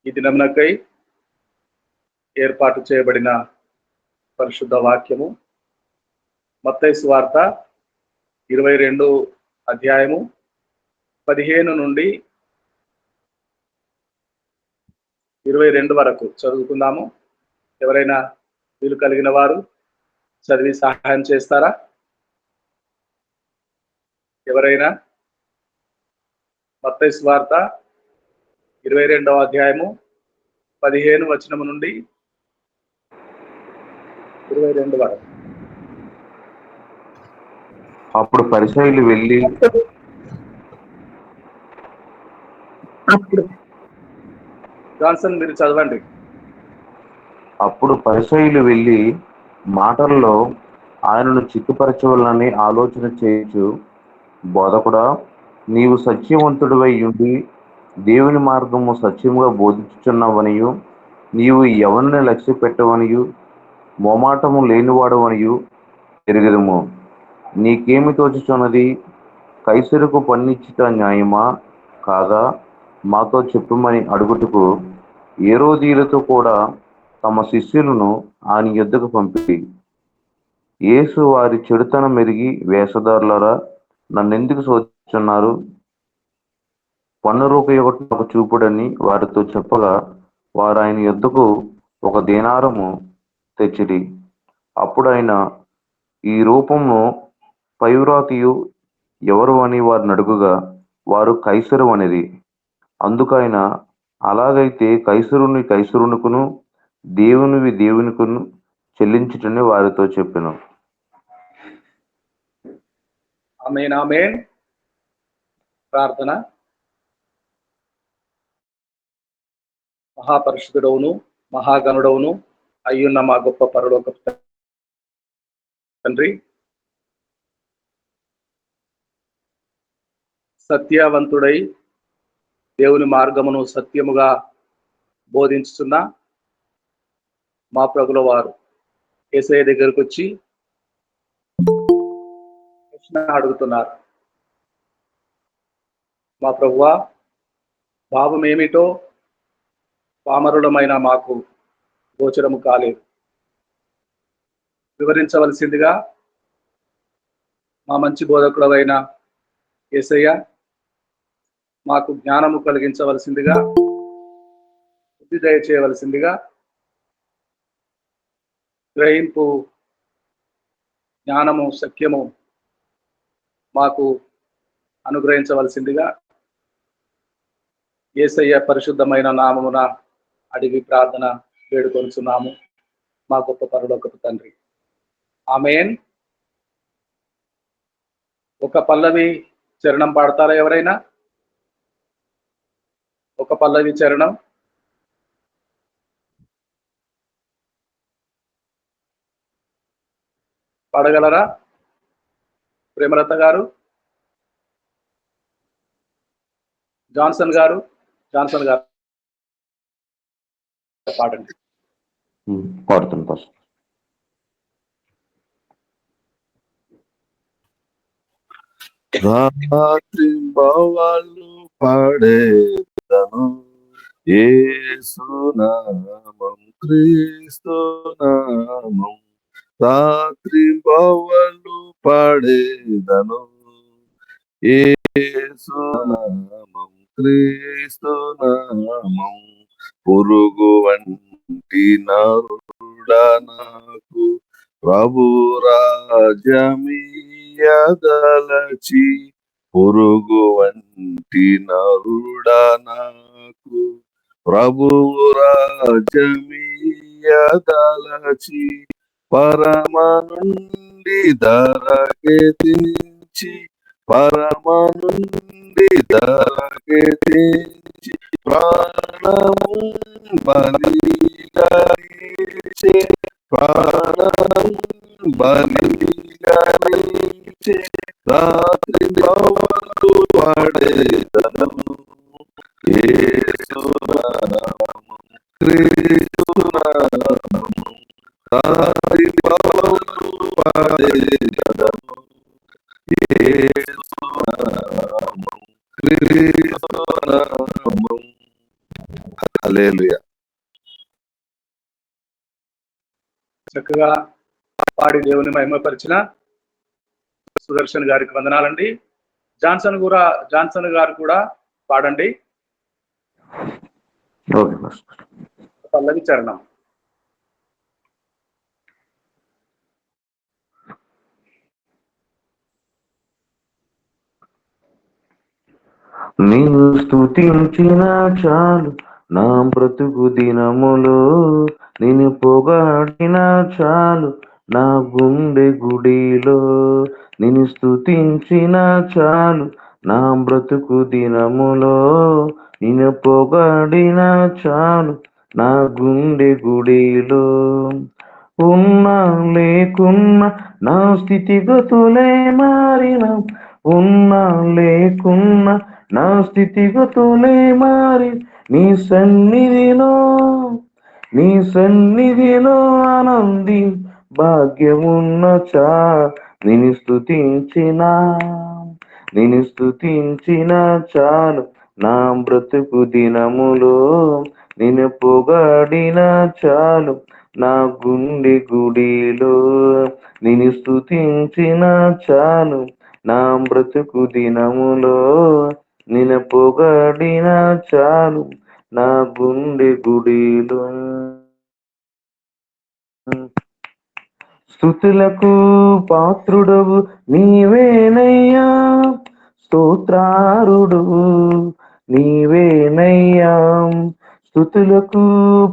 ఈ దినమునకై ఏర్పాటు చేయబడిన పరిశుద్ధ వాక్యము మత్తయి సువార్త 22 అధ్యాయము 15 నుండి 22 వరకు చదువుకుందాము. ఎవరైనా వీలు కలిగిన వారు చదివి సహాయం చేస్తారా? ఎవరైనా మత్తయి సువార్త 22వ అధ్యాయము 15 వచనము నుండి 22 వరకు. అప్పుడు పరిసయ్యులు వెళ్ళి జాన్సన్ మీరు చదవండి. అప్పుడు పరిసయ్యులు వెళ్ళి మాటల్లో ఆయనను చిక్కుపరచవలనని ఆలోచన చేయొచ్చు, బోధకుడా, నీవు సత్యవంతుడివై ఉండి దేవుని మార్గము సత్యముగా బోధించుచున్నావనియు, నీవు ఎవరిని లక్ష్య పెట్టవనియు మోమాటము లేనివాడవనియు ఎరుగెదము. నీకేమి తోచుచున్నది? కైసరుకు పన్నిచ్చుట న్యాయమా కాదా? మాతో చెప్పుమని అడుగుటకు హేరోదీయులతో కూడా తమ శిష్యులను ఆయన యొద్దకు పంపిరి. యేసు వారి చెడుతనం ఎరిగి, వేషధారులారా, నన్నెందుకు శోధించుచున్నారు? పన్ను రూపాయి ఒకటి నాకు చూపుడని వారితో చెప్పగా, వారు ఆయన యొద్దకు 1 దేనారము తెచ్చిరి. అప్పుడు ఆయన, ఈ రూపము పైవ్రాతియు ఎవరు అని వారిని అడుగుగా, వారు కైసరు అనిరి. అందుకైన, అలాగైతే కైసరుని కైసరునికును, దేవునివి దేవునికును చెల్లించుటని వారితో చెప్పెను. ఆమేన్, ఆమేన్. ప్రార్థన. మహాపరిశుద్ధుడవును మహాగణుడవును అయ్యున్న మా గొప్ప పరలోకపు తండ్రి, సత్యవంతుడై దేవుని మార్గమును సత్యముగా బోధించుతున్న మా ప్రభుల వారు యేసయ్య దగ్గరకు వచ్చి ప్రశ్న అడుగుతున్నారు. మా ప్రభువా, భావం ఏమిటో పామరులమైన మాకు గోచరము కాలేదు, వివరించవలసిందిగా మా మంచి బోధకుడవైన యేసయ్య మాకు జ్ఞానము కలిగించవలసిందిగా, బుద్ధి దయచేయవలసిందిగా, గ్రహింపు జ్ఞానము సత్యము మాకు అనుగ్రహించవలసిందిగా యేసయ్య పరిశుద్ధమైన నామమున అడిగి ప్రార్థన వేడుకొనుచున్నాము మా గొప్ప పరలోకపు తండ్రి. ఆమేన్. ఒక పల్లవి చరణం పాడతారా ఎవరైనా? ఒక పల్లవి చరణం. పాడగలరా ప్రేమలత గారు? జాన్సన్ గారు పాడండి. పాడుతాను ఫస్ట్. రాత్రింబవళ్ళు పాడేదను యేసు నామం, క్రీస్తు నామం. రాత్రింబవళ్ళు పాడేదను యేసు నామం, క్రీస్తు నామం. పురుగు వంటి నరుడా నాకు ప్రభు రాజ్యమియ్యదలచి, పురుగు వంటి నరుడా నాకు ప్రభు రాజ్యమియ్యదలచి, పరమ నుండి ధరకెదించి, పరమ నుండి ధరకెదించి, ప్రాణము బలిగా ఇచ్చే, ప్రాణం బలిగా ఇచ్చే. రాత్రి బవళ్ళు పాడేదను యేసు నామం, క్రీస్తు నామం. రాత్రి బవళ్ళు పాడేదను యేసు నామం, క్రీస్తు నామం. హల్లెలూయా. చక్కగా పాడి దేవుని మహిమపరిచిన సుదర్శన్ గారికి వందనాలండి. జాన్సన్ గారు కూడా పాడండి ఓకే పాస్టర్. పల్లవి చరణం. నీవు స్తుతించిన చాలు నా బ్రతుకు దినములో, నిన్ను పొగాడిన చాలు నా గుండె గుడిలో. నిన్ను స్తుతించిన చాలు నా బ్రతుకు దినములో, నిన్ను పొగాడిన చాలు నా గుండె గుడిలో. ఉన్నా లేకున్నా నా స్థితిగతులే మారిన, ఉన్నా లేకున్నా నా స్థితిగతులే మారి, నీ సన్నిధిలో ఆనంది భాగ్యమున్న చా. నిన్ను స్తుతించిన చాలు నా బ్రతుకు దినములో, నిన్ను పొగాడిన చాలు నా గుండె గుడిలో. నిన్ను స్తుతించిన చాలు నా బ్రతుకు దినములో, నిన్ను పొగాడిన చాలు నా గుండె గుడిలో. స్తుతులకు పాత్రుడవు నీవేనయ్యా, స్తోత్రారుడు నీవేనయ్యా. స్తుతులకు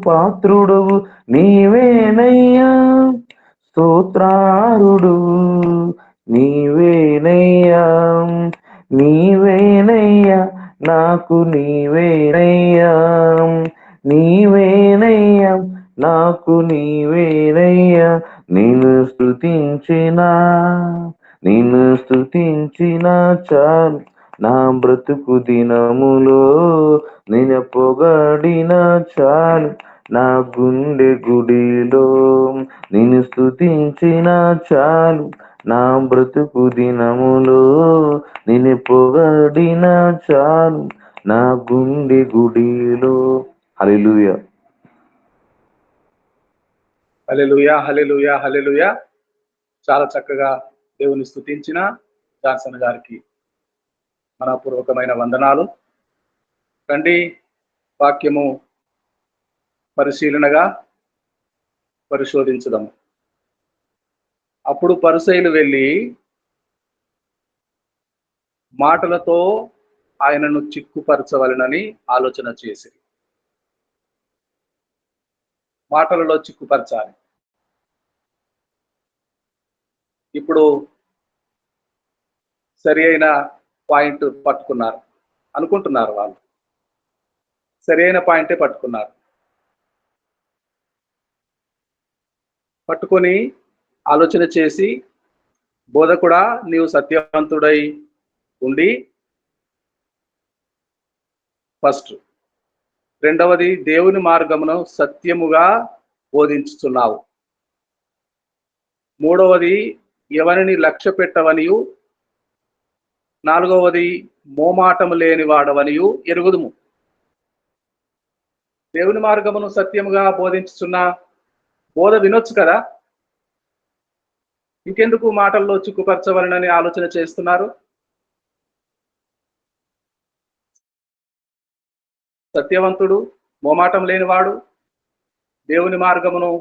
పాత్రుడవు నీవేనయ్యా, స్తోత్రారుడు నీవేనయ్యా. నీవేనయ్యా నాకు నీవేనయ్యా, నీవేనయ్యా నాకు నీవేనయ్యా. నిన్ను స్తుతించిన చాలు నా బ్రతుకు దినములో, నిన్ను పొగాడిన చాలు నా గుండె గుడిలో. నిన్ను స్తుతించిన చాలు నా బ్రతుకు దినములో, నిన్ను పొగాడిన చాలు నా గుండె గుడిలో. హల్లెలూయా. హల్లెలూయా, హల్లెలూయా, హల్లెలూయా. చాలా చక్కగా దేవుని స్తుతించిన జాన్సన్ గారికి మనపూర్వకమైన వందనాలు. రండి వాక్యము పరిశీలనగా పరిశోధించుదాము. అప్పుడు పరిసయ్యులు వెళ్ళి మాటలతో ఆయనను చిక్కుపరచవలనని ఆలోచన చేసి, మాటలలో చిక్కుపరచాలి. ఇప్పుడు సరి అయిన పాయింట్ పట్టుకున్నారు అనుకుంటున్నారు వాళ్ళు. సరి అయిన పాయింటే పట్టుకున్నారు. పట్టుకొని ఆలోచన చేసి, బోధకుడా నీవు సత్యవంతుడై ఉండి, ఫస్ట్. రెండవది, దేవుని మార్గమును సత్యముగా బోధించుచున్నావు. మూడవది, ఎవరిని లక్ష్య పెట్టవనియు. నాలుగవది, మోమాటము లేని వాడవనియు ఎరుగుదుము. దేవుని మార్గమును సత్యముగా బోధించుచున్న బోధ వినొచ్చు కదా, ఇంకెందుకు మాటల్లో చిక్కుపరచవలనని ఆలోచన చేస్తున్నారు? సత్యవంతుడు, మోమాటం లేనివాడు, దేవుని మార్గమును,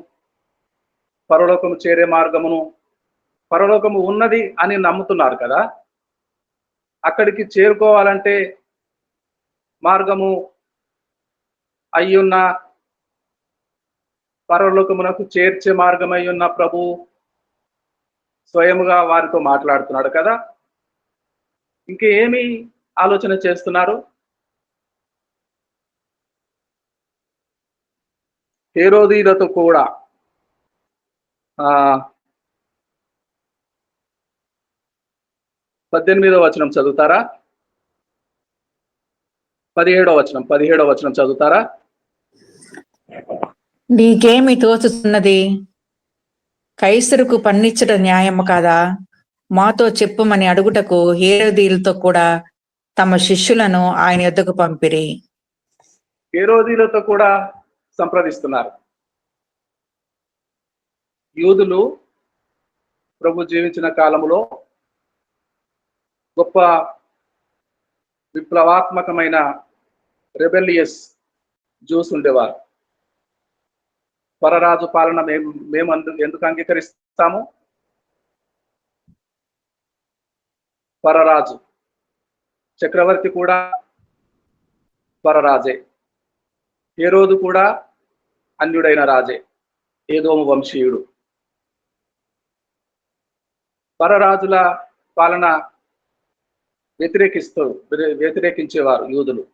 పరలోకము చేరే మార్గమును, పరలోకము ఉన్నది అని నమ్ముతున్నారు కదా. అక్కడికి చేరుకోవాలంటే మార్గము అయ్యున్న, పరలోకమునకు చేర్చే మార్గం అయ్యున్న ప్రభు స్వయముగా వారితో మాట్లాడుతున్నాడు కదా. ఇంకేమి ఆలోచన చేస్తున్నారు? హేరోదీయులతో కూడా 18వ వచనం చదువుతారా? 17వ వచనం చదువుతారా? నీకేమి తోచుతున్నది? కైసరుకు పన్నిచ్చట న్యాయము కాదా? మాతో చెప్పుమని అడుగుటకు హేరోదీయులతో కూడా తమ శిష్యులను ఆయన యొద్దకు పంపిరి. హేరోదీలతో కూడా సంప్రదిస్తున్నారు. యూదులు ప్రభు జీవించిన కాలంలో గొప్ప విప్లవాత్మకమైన రెబెలియస్ జూస్ ఉండేవారు. పరరాజు పాలన మేము ఎందుకు అంగీకరిస్తాము? పరరాజు చక్రవర్తి కూడా పరరాజే, హేరోదు కూడా అన్యుడైన రాజే, ఏదోము వంశీయుడు. పరరాజుల పాలన వ్యతిరేకించేవారు యూదులు.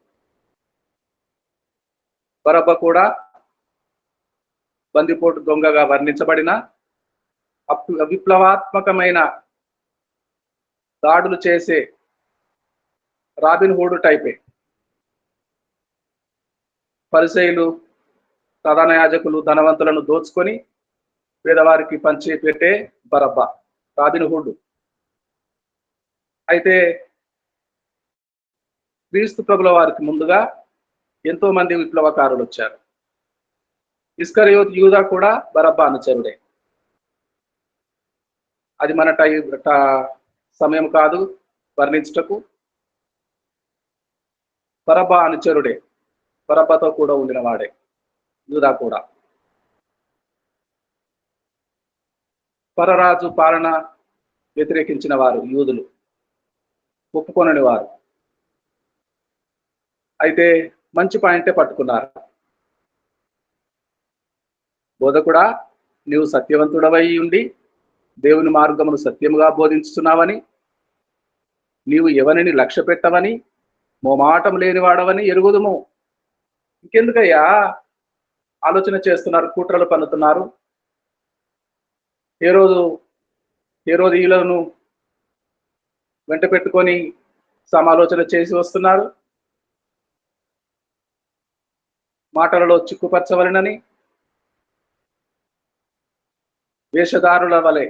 బరబ్బ కూడా బందిపోటు దొంగగా వర్ణించబడిన విప్లవాత్మకమైన దాడులు చేసే రాబిన్ హుడ్ టైపే. పరిసయ్యులు, ప్రధాన యాజకులు, ధనవంతులను దోచుకొని పేదవారికి పంచి పెట్టే బరబ్బ రాబిన్ హుడ్. అయితే క్రీస్తు ప్రభుల వారికి ముందుగా ఎంతో మంది విప్లవకారులు వచ్చారు. ఇస్కరియోతు యూదా కూడా బరబ్బా అనుచరుడే. అది మన సమయం కాదు వర్ణించుటకు. బరబ్బా అనుచరుడే, బరబ్బతో కూడా ఉండిన వాడే యూదా కూడా. పరరాజు పాలన వ్యతిరేకించిన వారు యూదులు, ఒప్పుకొనని వారు. అయితే మంచి పాయింటే పట్టుకున్నారు. బోధకుడా, నీవు సత్యవంతుడవై ఉండి దేవుని మార్గమును సత్యముగా బోధించుతున్నావని, నీవు ఎవరిని లక్ష్య పెట్టవని, మోమాటం లేనివాడవని ఎరుగుదుము. ఇంకెందుకయ్యా ఆలోచన చేస్తున్నారు, కుట్రలు పన్నుతున్నారు? హేరోదీయులను వెంట పెట్టుకొని సమాలోచన చేసి వస్తున్నారు. మాటలలో చిక్కుపరచవలనని వేషధారుల వలె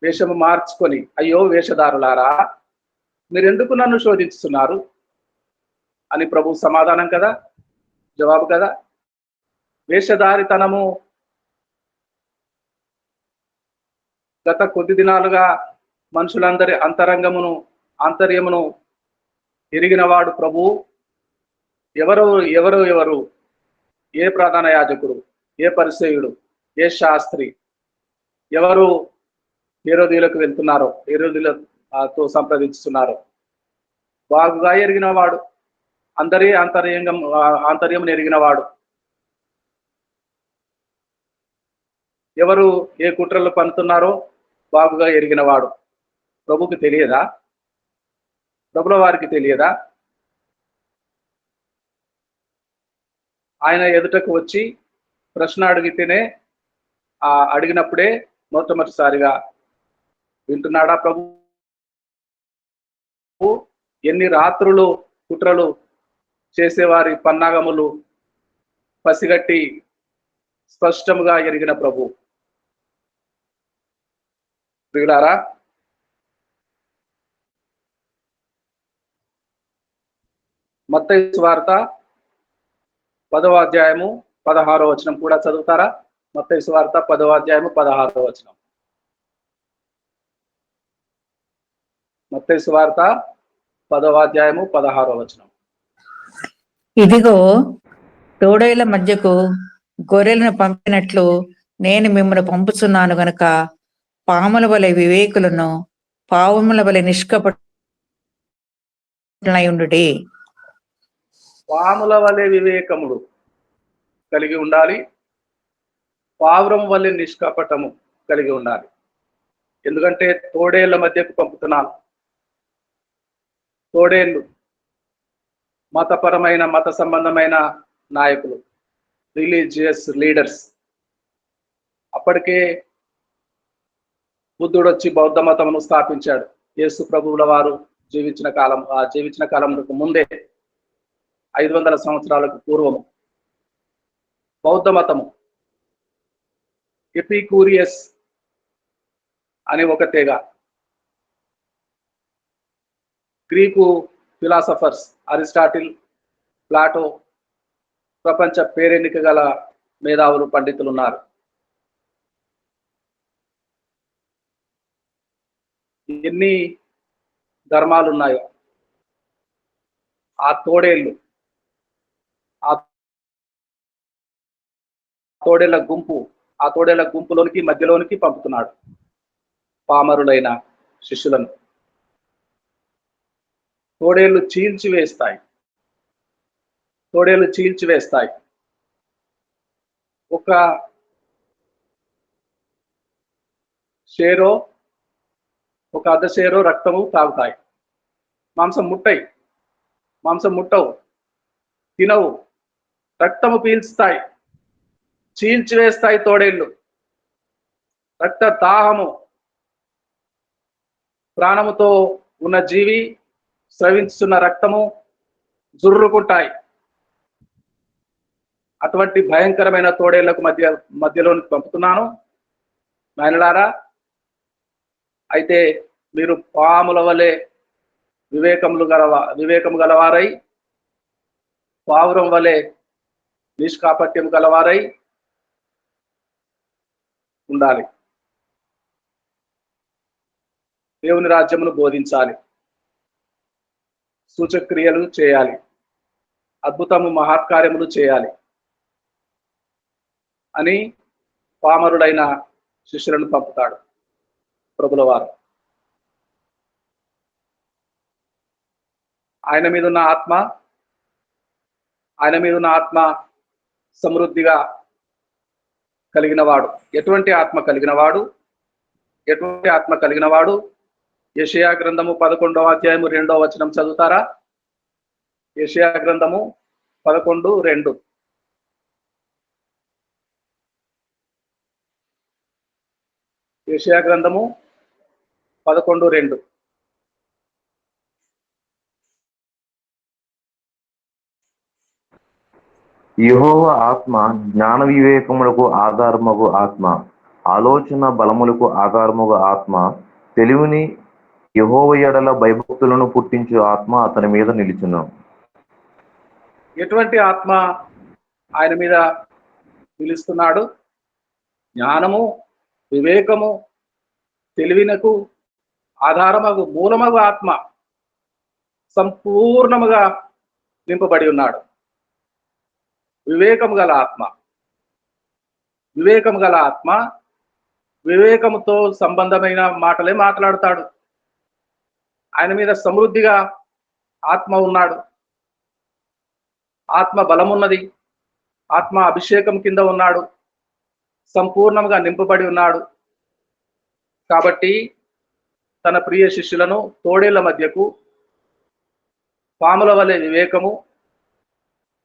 వేషము మార్చుకొని, అయ్యో వేషధారులారా, మీరెందుకు నన్ను శోధిస్తున్నారు అని ప్రభు సమాధానం కదా, జవాబు కదా. వేషధారితనము గత కొద్ది దినాలుగా మనుషులందరి ఆంతర్యమును ఎరిగినవాడు ప్రభు. ఎవరు ఏ ప్రధాన యాజకుడు, ఏ పరిసయ్యుడు, ఏ శాస్త్రి, ఎవరు హేరోదీయులకు వెళ్తున్నారో, హేరోదీయులతో సంప్రదించుతున్నారో బాగుగా ఎరిగినవాడు, అందరి ఆంతర్యం ఎరిగినవాడు. ఎవరు ఏ కుట్రలు పన్నుతున్నారో బాగుగా ఎరిగినవాడు. ప్రభుకి తెలియదా? ప్రభుల వారికి తెలియదా? ఆయన ఎదుటకు వచ్చి ప్రశ్న అడిగితేనే, అడిగినప్పుడే మొట్టమొదటిసారిగా వింటున్నాడా ప్రభు? ఎన్ని రాత్రులు కుట్రలు చేసేవారి పన్నాగములు పసిగట్టి స్పష్టంగా ఎరిగిన ప్రభు. ప్రియులారా, మత్తయి సువార్త 10వ అధ్యాయము 16వ వచనం కూడా చదువుతారా? మత్తయి సువార్త 10వ అధ్యాయము 16వ వచనం. మత్తయి సువార్త 10వ అధ్యాయము 16వ వచనం. ఇదిగో, తోడేళ్ల మధ్యకు గొర్రెలను పంపినట్లు నేను మిమ్మల్ని పంపుచున్నాను గనుక పాముల వలె వివేకులను, పావముల వలె నిష్కపటులయుండుడి. పాముల వలె వివేకముడు కలిగి ఉండాలి, పావురం వలె నిష్కపటము కలిగి ఉండాలి. ఎందుకంటే తోడేళ్ల మధ్యకు పంపుతున్నాను. తోడేళ్ళు మత సంబంధమైన నాయకులు, రిలీజియస్ లీడర్స్. అప్పటికే బుద్ధుడు వచ్చి బౌద్ధ మతమును స్థాపించాడు. యేసు ప్రభువుల వారు జీవించిన కాలంకు ముందే 500 సంవత్సరాలకు పూర్వము బౌద్ధ మతము, ఎపికూరియస్ అని ఒక తెగ, గ్రీకు ఫిలాసఫర్స్ అరిస్టాటిల్, ప్లాటో, ప్రపంచ పేరెన్నిక గల మేధావులు, పండితులు ఉన్నారు. ఎన్ని ధర్మాలు ఉన్నాయో ఆ తోడేళ్ళు, ఆ తోడేళ్ల గుంపులోనికి మధ్యలోనికి పంపుతున్నాడు పామరులైన శిష్యులను. తోడేళ్లు చీల్చివేస్తాయి. ఒక షేరో, ఒక అర్ధ షేరో రక్తము తాగుతాయి. మాంసం ముట్టవు, తినవు, రక్తము పీల్చుతాయి, చీల్చివేస్తాయి తోడేళ్ళు. రక్త దాహము, ప్రాణముతో ఉన్న జీవి స్రవించుతున్న రక్తము జుర్రుకుంటాయి. అటువంటి భయంకరమైన తోడేళ్లకు మధ్యలోనికి పంపుతున్నాను నాయనలారా. అయితే మీరు పాముల వలె వివేకము గలవారై, పావురం వలె నిష్కాపట్యం గలవారై ఉండాలి. దేవుని రాజ్యమును బోధించాలి, సూచక్రియలు చేయాలి, అద్భుతము మహత్కార్యములు చేయాలి అని పామరుడైన శిష్యులను పంపుతాడు ప్రభుల వారు. ఆయన మీద ఉన్న ఆత్మ సమృద్ధిగా కలిగిన వాడు. ఎటువంటి ఆత్మ కలిగిన వాడు? యెషయా గ్రంథము 11వ అధ్యాయము 2వ వచనం చదువుతారా? యెషయా గ్రంథము 11:2. యెషయా గ్రంథము 11:2. యెహోవా ఆత్మ జ్ఞాన వివేకములకు ఆధారముగు ఆత్మ, ఆలోచన బలములకు ఆధారముగు ఆత్మ, తెలివిని యెహోవా యెడల భయభక్తులను పుట్టించు ఆత్మ అతని మీద నిలిచును. ఎటువంటి ఆత్మ ఆయన మీద నిలుస్తున్నాడు? జ్ఞానము, వివేకము, తెలివినకు ఆధారమగు మూలమగు ఆత్మ సంపూర్ణముగా నింపబడి ఉన్నాడు. వివేకము గల ఆత్మ వివేకముతో సంబంధమైన మాటలే మాట్లాడుతాడు. ఆయన మీద సమృద్ధిగా ఆత్మ ఉన్నాడు. ఆత్మ బలమున్నది. ఆత్మ అభిషేకం కింద ఉన్నాడు. సంపూర్ణంగా నింపబడి ఉన్నాడు. కాబట్టి తన ప్రియ శిష్యులను తోడేళ్ల మధ్యకు, పాముల వలె వివేకము,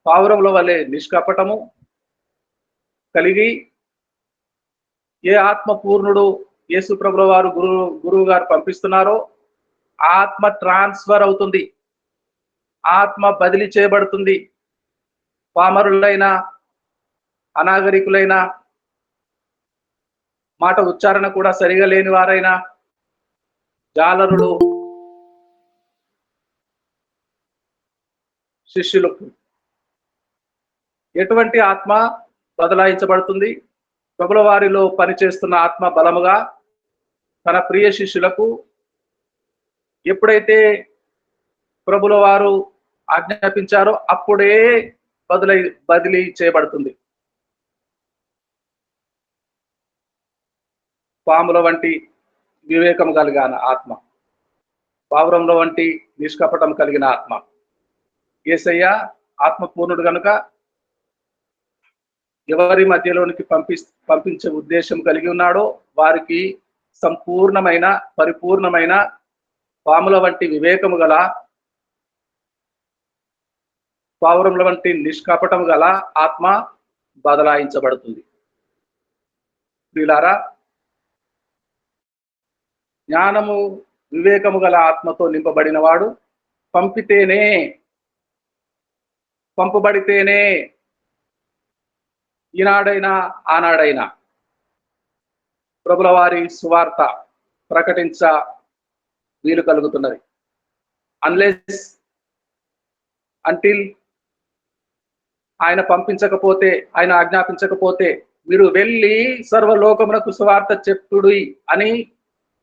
పావురముల వలె నిష్కపటము కలిగి, ఏ ఆత్మ పూర్ణుడు యేసు ప్రభుల వారు గురువు గారు పంపిస్తున్నారో ఆత్మ ట్రాన్స్ఫర్ అవుతుంది, ఆత్మ బదిలీ చేయబడుతుంది. పామరులైన, అనాగరికులైన, మాట ఉచ్చారణ కూడా సరిగా లేని వారైనా, జాలరులు శిష్యులకు ఎటువంటి ఆత్మ బదలాయించబడుతుంది? ప్రభుల వారిలో పనిచేస్తున్న ఆత్మ బలముగా తన ప్రియ శిష్యులకు ఎప్పుడైతే ప్రభుల వారు ఆజ్ఞాపించారో అప్పుడే బదిలీ చేయబడుతుంది. పాముల వంటి వివేకం కలిగిన ఆత్మ, పావురంల వంటి నిష్కపటం కలిగిన ఆత్మ. యేసయ్య ఆత్మపూర్ణుడు కనుక ఎవరి మధ్యలోనికి పంపించే ఉద్దేశం కలిగి ఉన్నాడో వారికి సంపూర్ణమైన, పరిపూర్ణమైన పాముల వంటి వివేకము గల, పావురముల వంటి నిష్కపటము గల ఆత్మ బదలాయించబడుతుంది. ప్రియులారా, జ్ఞానము, వివేకము గల ఆత్మతో నింపబడిన వాడు పంపబడితేనే ఈనాడైనా ఆనాడైనా ప్రభుల వారి సువార్త ప్రకటించ వీలు కలుగుతున్నది. అంటిల్ ఆయన పంపించకపోతే, ఆయన ఆజ్ఞాపించకపోతే, మీరు వెళ్ళి సర్వలోకమునకు సువార్త చెప్పుడి అని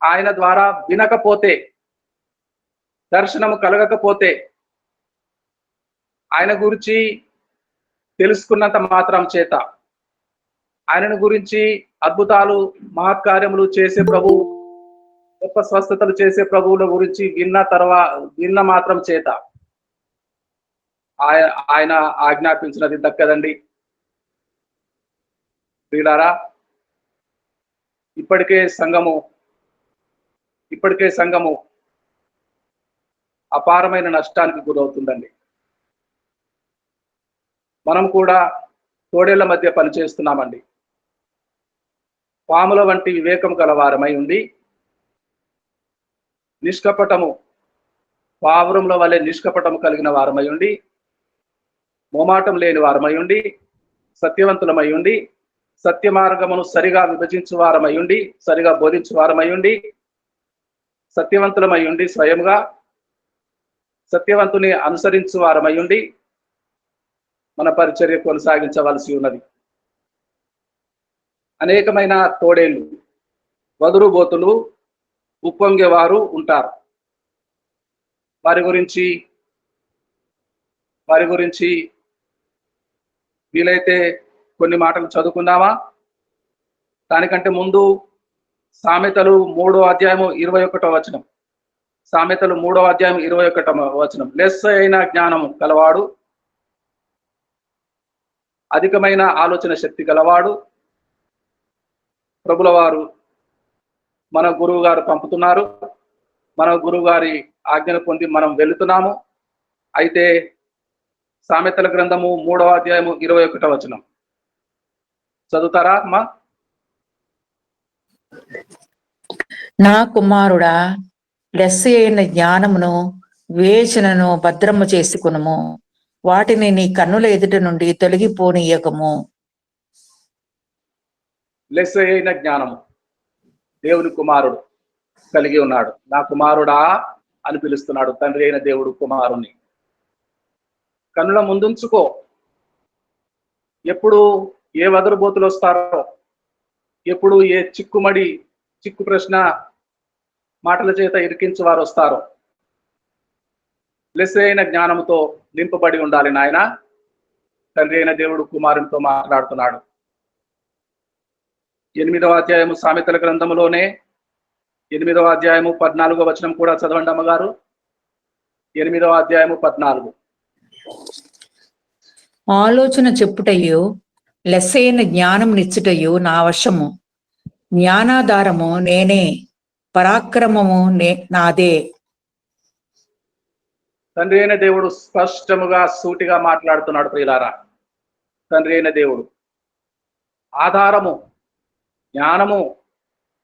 ఆయన ద్వారా వినకపోతే, దర్శనము కలగకపోతే, ఆయన గురించి తెలుసుకున్నంత మాత్రం చేత, ఆయనను గురించి అద్భుతాలు మహత్కార్యములు చేసే ప్రభు, గొప్ప స్వస్థతలు చేసే ప్రభువుల గురించి విన్న మాత్రం చేత ఆయన ఆజ్ఞాపించినది దక్కదండి. ప్రియులారా, ఇప్పటికే సంఘము అపారమైన నష్టానికి గురవుతుందండి. మనం కూడా తోడేళ్ల మధ్య పనిచేస్తున్నామండి. పాముల వంటి వివేకం గలవారమై ఉండి, పావురముల వలె నిష్కపటము కలిగిన వారమై ఉండి, మోమాటం లేని వారమై ఉండి, సత్యవంతులమై ఉండి, సత్య మార్గమును సరిగా విభజించు వారమై ఉండి, సరిగా బోధించు వారమై ఉండి, సత్యవంతులమై ఉండి, స్వయముగా సత్యవంతుని అనుసరించు వారమై ఉండి మన పరిచర్య కొనసాగించవలసి ఉన్నది. అనేకమైన తోడేళ్ళు, వదురుబోతులు, ఉప్పొంగేవారు ఉంటారు. వారి గురించి వీలైతే కొన్ని మాటలు చదువుకుందామా? దానికంటే ముందు సామెతలు 3వ అధ్యాయము 21వ వచనం. సామెతలు 3వ అధ్యాయం 21వ వచనం. లెస్స అయిన జ్ఞానము గలవాడు, అధికమైన ఆలోచన శక్తి గలవాడు. ప్రభుల వారు మన గురువు గారు పంపుతున్నారు. మన గురువు గారి ఆజ్ఞను పొంది మనం వెళుతున్నాము. అయితే సామెతల గ్రంథము 3వ అధ్యాయము 21వ వచనం చదువుతారా అమ్మా? నా కుమారుడా, లెస్స అయిన జ్ఞానమును వివేచనను భద్రము చేసుకునుము, వాటిని నీ కన్నుల ఎదుట నుండి తొలగిపోనీయకము. లెస్స అయిన జ్ఞానము దేవుని కుమారుడు కలిగి ఉన్నాడు. నా కుమారుడా అని పిలుస్తున్నాడు తండ్రి అయిన దేవుడు కుమారుణ్ణి. కన్నుల ముందుంచుకో. ఎప్పుడు ఏ వదరుబోతులు వస్తారో, ఎప్పుడు ఏ చిక్కు ప్రశ్న మాటల చేత ఇరికించు వారు వస్తారో, లెస్స అయిన జ్ఞానంతో నింపబడి ఉండాలి నాయన. తండ్రి అయిన దేవుడు కుమారునితో మాట్లాడుతున్నాడు. 8వ అధ్యాయము సామెతల గ్రంథములోనే 8వ అధ్యాయము 14వ వచనం కూడా చదవండి అమ్మగారు. 8వ అధ్యాయము 14. ఆలోచన చెప్పుటయు లెస్సైన జ్ఞానం నిచ్చుటయు నా వశము, జ్ఞానాధారము నేనే, పరాక్రమము నాదే. తండ్రి అయిన దేవుడు స్పష్టముగా సూటిగా మాట్లాడుతున్నాడు. ప్రియులారా, తండ్రి అయిన దేవుడు ఆధారము, జ్ఞానము,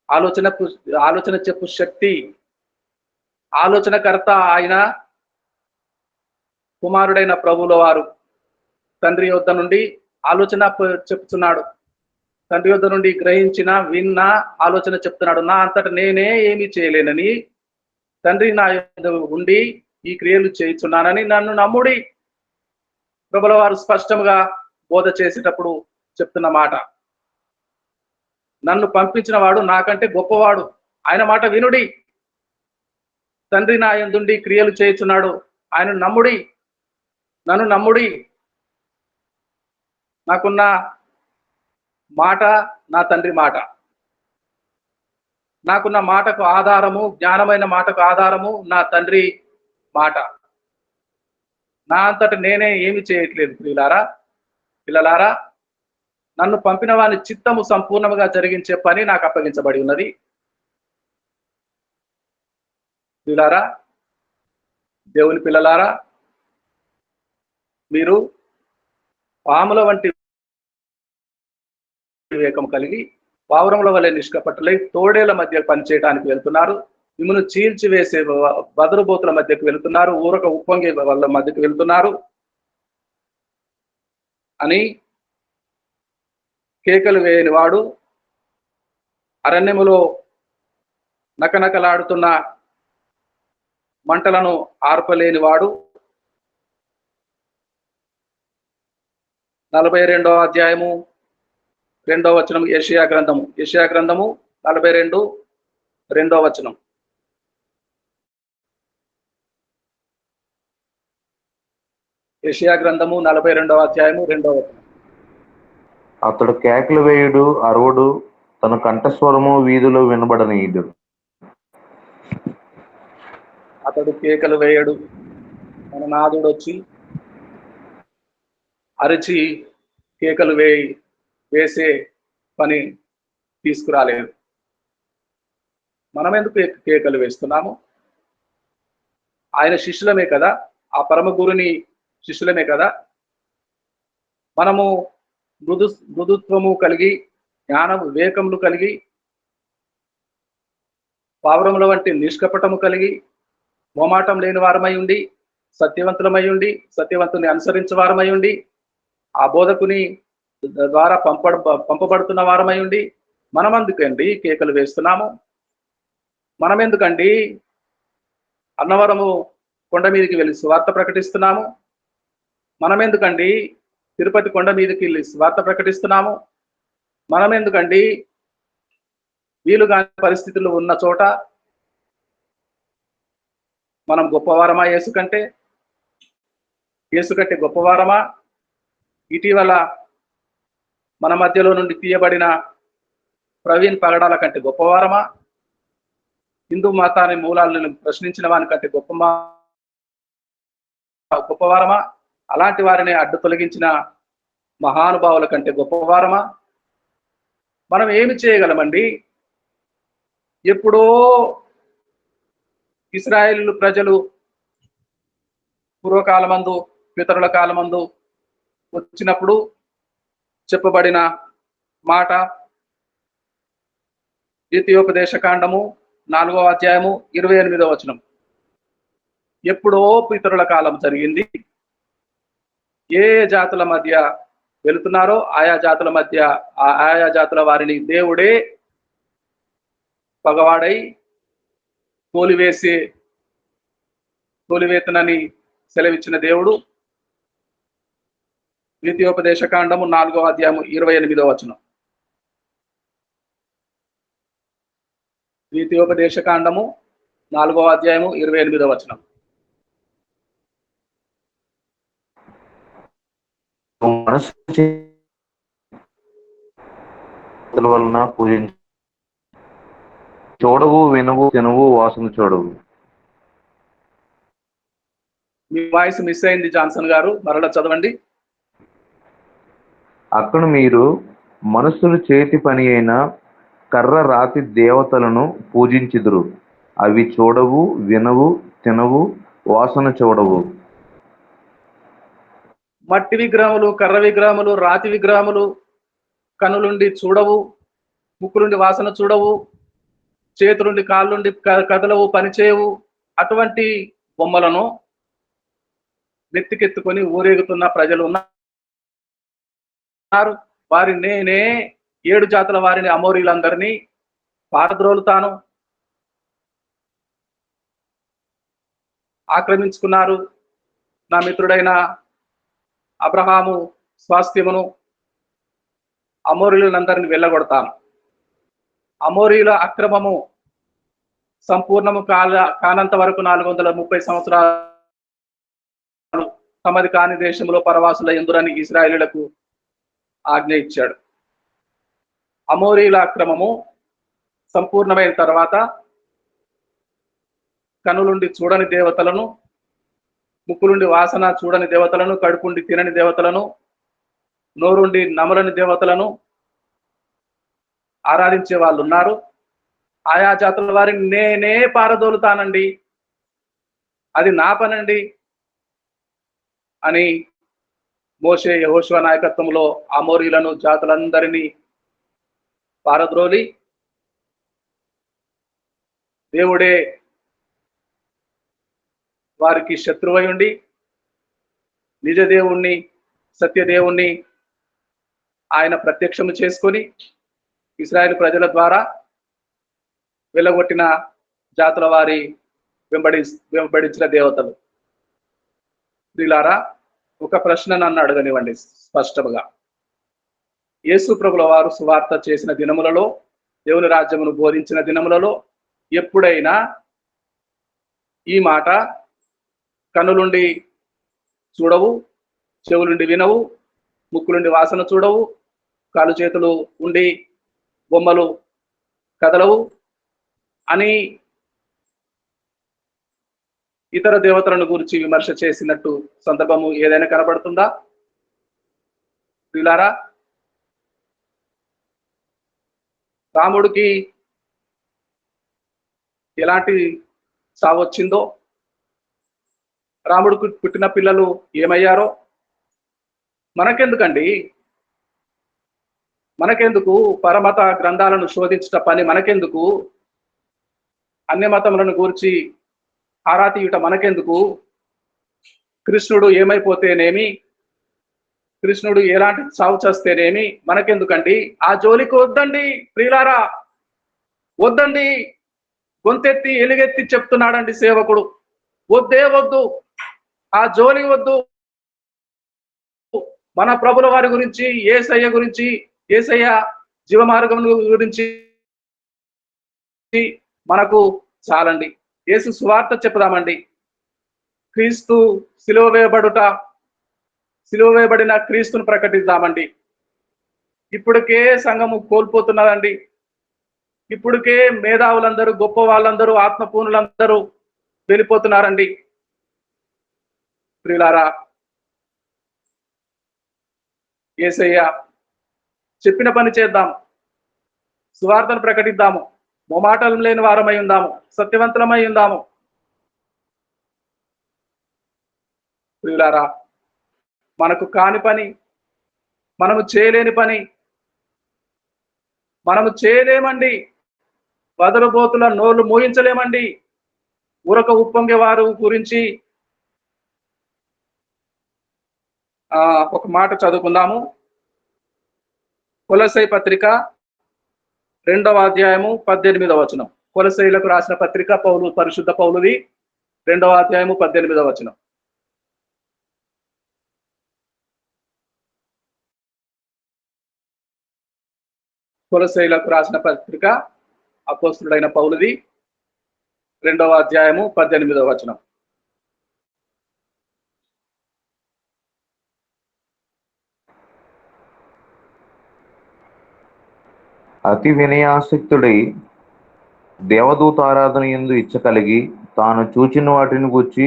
ఆలోచన చెప్పు శక్తి, ఆలోచనకర్త ఆయన కుమారుడైన ప్రభువుల వారు తండ్రి యొద్ద నుండి ఆలోచన చెప్తున్నాడు. తండ్రి యొద్ద నుండి గ్రహించిన విన్న ఆలోచన చెప్తున్నాడు. నా అంతట నేనే ఏమీ చేయలేనని, తండ్రి నా యొద్ద ఉండి ఈ క్రియలు చేయుచున్నానని నన్ను నమ్ముడి. ప్రభుల వారు స్పష్టంగా బోధ చేసేటప్పుడు చెప్తున్న మాట, నన్ను పంపించిన వాడు నాకంటే గొప్పవాడు, ఆయన మాట వినుడి. తండ్రి నా యందుండి క్రియలు చేయుచున్నాడు, ఆయన నమ్ముడి, నన్ను నమ్ముడి. నాకున్న మాట నా తండ్రి మాట. నాకున్న మాటకు ఆధారము, జ్ఞానమైన మాటకు ఆధారము నా తండ్రి మాట. నా అంతట నేనే ఏమి చేయట్లేదు. పిల్లలారా, నన్ను పంపిన వాని చిత్తము సంపూర్ణముగా జరిగించే పని నాకు అప్పగించబడి ఉన్నది. పిల్లారా, దేవుని పిల్లలారా, మీరు పాముల వంటి వివేకం కలిగి, పావురముల వలె నిష్కపట్టులై తోడేళ్ల మధ్య పనిచేయడానికి వెళ్తున్నారు. మిమ్మల్ని చీల్చివేసే బదరుబోతుల మధ్యకు వెళ్తున్నారు, ఊరక ఉప్పొంగే వాళ్ళ మధ్యకు వెళ్తున్నారు అని కేకలు వేయని వాడు, అరణ్యములో నకనకలాడుతున్న మంటలను ఆర్పలేని వాడు, 42వ అధ్యాయము 2వ వచనం. యెషయా గ్రంథము 42 2వ వచనం. యెషయా గ్రంథము 42వ అధ్యాయము 2వ వచనం. అతడు కేకలు వేయుడు, అరవడు, తన కంఠస్వరము వీధిలో వినబడనీయుడు. అతడు కేకలు వేయడు, మన నాదుడు వచ్చి అరిచి కేకలు వేసే పని తీసుకురాలేదు. మనం ఎందుకు కేకలు వేస్తున్నాము? ఆయన శిష్యులమే కదా, ఆ పరమ గురుని శిష్యులమే కదా. మనము మృదుత్వము కలిగి, జ్ఞాన వివేకములు కలిగి, పావురముల వంటి నిష్కపటము కలిగి, మోమాటం లేని వారమై ఉండి, సత్యవంతులమై ఉండి, సత్యవంతుని అనుసరించే వారమై ఉండి, ఆ బోధకుని ద్వారా పంపబడుతున్న వారమై ఉండి, మనం ఎందుకండి కేకలు వేస్తున్నాము? మనం ఎందుకండి అన్నవరము కొండ మీదకి వెళ్ళి సువార్త ప్రకటిస్తున్నాము? మనం ఎందుకండి తిరుపతి కొండ మీదకి వెళ్ళి సువార్త ప్రకటిస్తున్నాము? మనం ఎందుకండి వీలుగాని పరిస్థితులు ఉన్న చోట మనం గొప్పవారమా? యేసు కంటే గొప్పవారమా? ఇటీవల మన మధ్యలో నుండి తీయబడిన ప్రవీణ్ పగడాల కంటే గొప్పవారమా? హిందూ మతాన్ని మూలాలను ప్రశ్నించిన వాని కంటే గొప్పవారమా? అలాంటి వారిని అడ్డు తొలగించిన మహానుభావుల కంటే గొప్పవారమా? మనం ఏమి చేయగలమండి? ఎప్పుడో ఇశ్రాయేలు ప్రజలు పూర్వకాలమందు, పితరుల కాలమందు వచ్చినప్పుడు చెప్పబడిన మాట, ద్వితీయోపదేశ కాండము 4వ అధ్యాయము 28వ వచనం. ఎప్పుడో పితరుల కాలం జరిగింది. ఏ జాతుల మధ్య వెళుతున్నారో ఆయా జాతుల వారిని దేవుడే పగవాడై తోలివేతనని సెలవిచ్చిన దేవుడు. ద్వితీయోపదేశ కాండము 4వ అధ్యాయము 28వ వచనం. ద్వితీయోపదేశ కాండము 4వ అధ్యాయము 28వ వచనం. మనసు వలన పూజించు, చూడవు, వినవు, తినవు, వాసన చూడవు. మీ వాయిస్ మిస్ అయింది జాన్సన్ గారు, మరలా చదవండి. అక్కడ మీరు మనుషుల చేతి పని అయిన కర్ర రాతి దేవతలను పూజించుదురు. అవి చూడవు, వినవు, తినవు, వాసన చూడవు. మట్టి విగ్రహములు, కర్ర విగ్రహములు, రాతి విగ్రహములు కనులుండి చూడవు, ముక్కులుండి వాసన చూడవు, చేతులుండి కాళ్ళుండి కదలవు, పనిచేయవు. అటువంటి బొమ్మలను నెత్తికెత్తుకొని ఊరేగుతున్న ప్రజలు ఉన్నారు. నేనే 7 జాతుల వారిని, అమోరీలందరినీ పారద్రోలుతాను, ఆక్రమించుకున్నారు. నా మిత్రుడైన అబ్రహాము స్వాస్థ్యమును, అమోరీలందరినీ వెళ్ళగొడతాను. అమోరీల అక్రమము సంపూర్ణము కానంత వరకు 430 సంవత్సరాలు తమది కాని దేశంలో పరవాసుల ఎందురని ఇశ్రాయేలీయులకు ఆజ్ఞ ఇచ్చాడు. అమోరీల అక్రమము సంపూర్ణమైన తర్వాత కనులుండి చూడని దేవతలను, ముక్కులుండి వాసన చూడని దేవతలను, కడుపుండి తినని దేవతలను, నోరుండి నమలని దేవతలను ఆరాధించే వాళ్ళు ఉన్నారు. ఆయా జాతుల వారిని నేనే పారదోలుతానండి, అది నా పనండి అని మోషే, యెహోషువ నాయకత్వంలో అమోరీలను, జాతులందరినీ పారద్రోలి దేవుడే వారికి శత్రువై ఉండి నిజ దేవుణ్ణి, సత్యదేవుణ్ణి ఆయన ప్రత్యక్షము చేసుకొని ఇశ్రాయేలు ప్రజల ద్వారా వెళ్ళగొట్టిన జాతుల వారి వెంబడించిన దేవతలు. ప్రియులారా, ఒక ప్రశ్న నన్ను అడగనివ్వండి స్పష్టంగా. యేసు ప్రభుల వారు సువార్త చేసిన దినములలో, దేవుని రాజ్యమును బోధించిన దినములలో ఎప్పుడైనా ఈ మాట కన్నులుండి చూడవు, చెవులుండి వినవు, ముక్కులుండి వాసన చూడవు, కాలు చేతులు ఉండి బొమ్మలు కదలవు అని ఇతర దేవతలను గురించి విమర్శ చేసినట్టు సందర్భము ఏదైనా కనబడుతుందా? ప్రియులారా, రాముడికి ఎలాంటి చావు వచ్చిందో, రాముడికి పుట్టిన పిల్లలు ఏమయ్యారో మనకెందుకండి? మనకెందుకు పరమత గ్రంథాలను శోధించట పని? మనకెందుకు అన్య మతములను గూర్చి ఆరాతీయుట? మనకెందుకు? కృష్ణుడు ఏమైపోతేనేమి, కృష్ణుడు ఎలాంటి చావు చేస్తేనేమి, మనకెందుకండి? ఆ జోలికి వద్దండి ప్రియులారా, వద్దండి. గొంతెత్తి ఎలుగెత్తి చెప్తున్నాడండి సేవకుడు, వద్దే వద్దు, ఆ జోలి వద్దు. మన ప్రభుల వారి గురించి, యేసయ్య గురించి, యేసయ్య జీవమార్గం గురించి మనకు చాలండి. యేసు సువార్త చెప్పుదామండి. క్రీస్తు సిలువ వేయబడుట, సిలువ వేయబడిన క్రీస్తును ప్రకటిద్దామండి. ఇప్పటికే సంఘము కోల్పోతున్నదండి. ఇప్పటికే మేధావులందరూ, గొప్ప వాళ్ళందరూ, ఆత్మపూర్ణులందరూ వెళ్ళిపోతున్నారండి. ప్రియులారా, యేసయ్య చెప్పిన పని చేద్దాం, సువార్తను ప్రకటిద్దాము, మొమాటం లేని వారమై ఉందాము, సత్యవంతులమై ఉందాము. ప్రియులారా, మనకు కాని పని, మనము చేయలేని పని మనము చేయలేమండి. వదలుబోతుల నోళ్లు మోయించలేమండి. ఊరక ఉప్పొంగే వారు గురించి ఒక మాట చదువుకుందాము. కొలొస్సై పత్రిక 2వ అధ్యాయము 18వ వచనం. కొలొస్సైలకు రాసిన పత్రిక పరిశుద్ధ పౌలుది, 2వ అధ్యాయము 18వ వచనం. కొలొస్సైలకు రాసిన పత్రిక అపోస్తలుడైన పౌలుది, 2వ అధ్యాయము 18వ వచనం. అతి వినయాసక్తుడై దేవదూతారాధన యందు ఇచ్చ కలిగి, తాను చూచిన వాటిని గూర్చి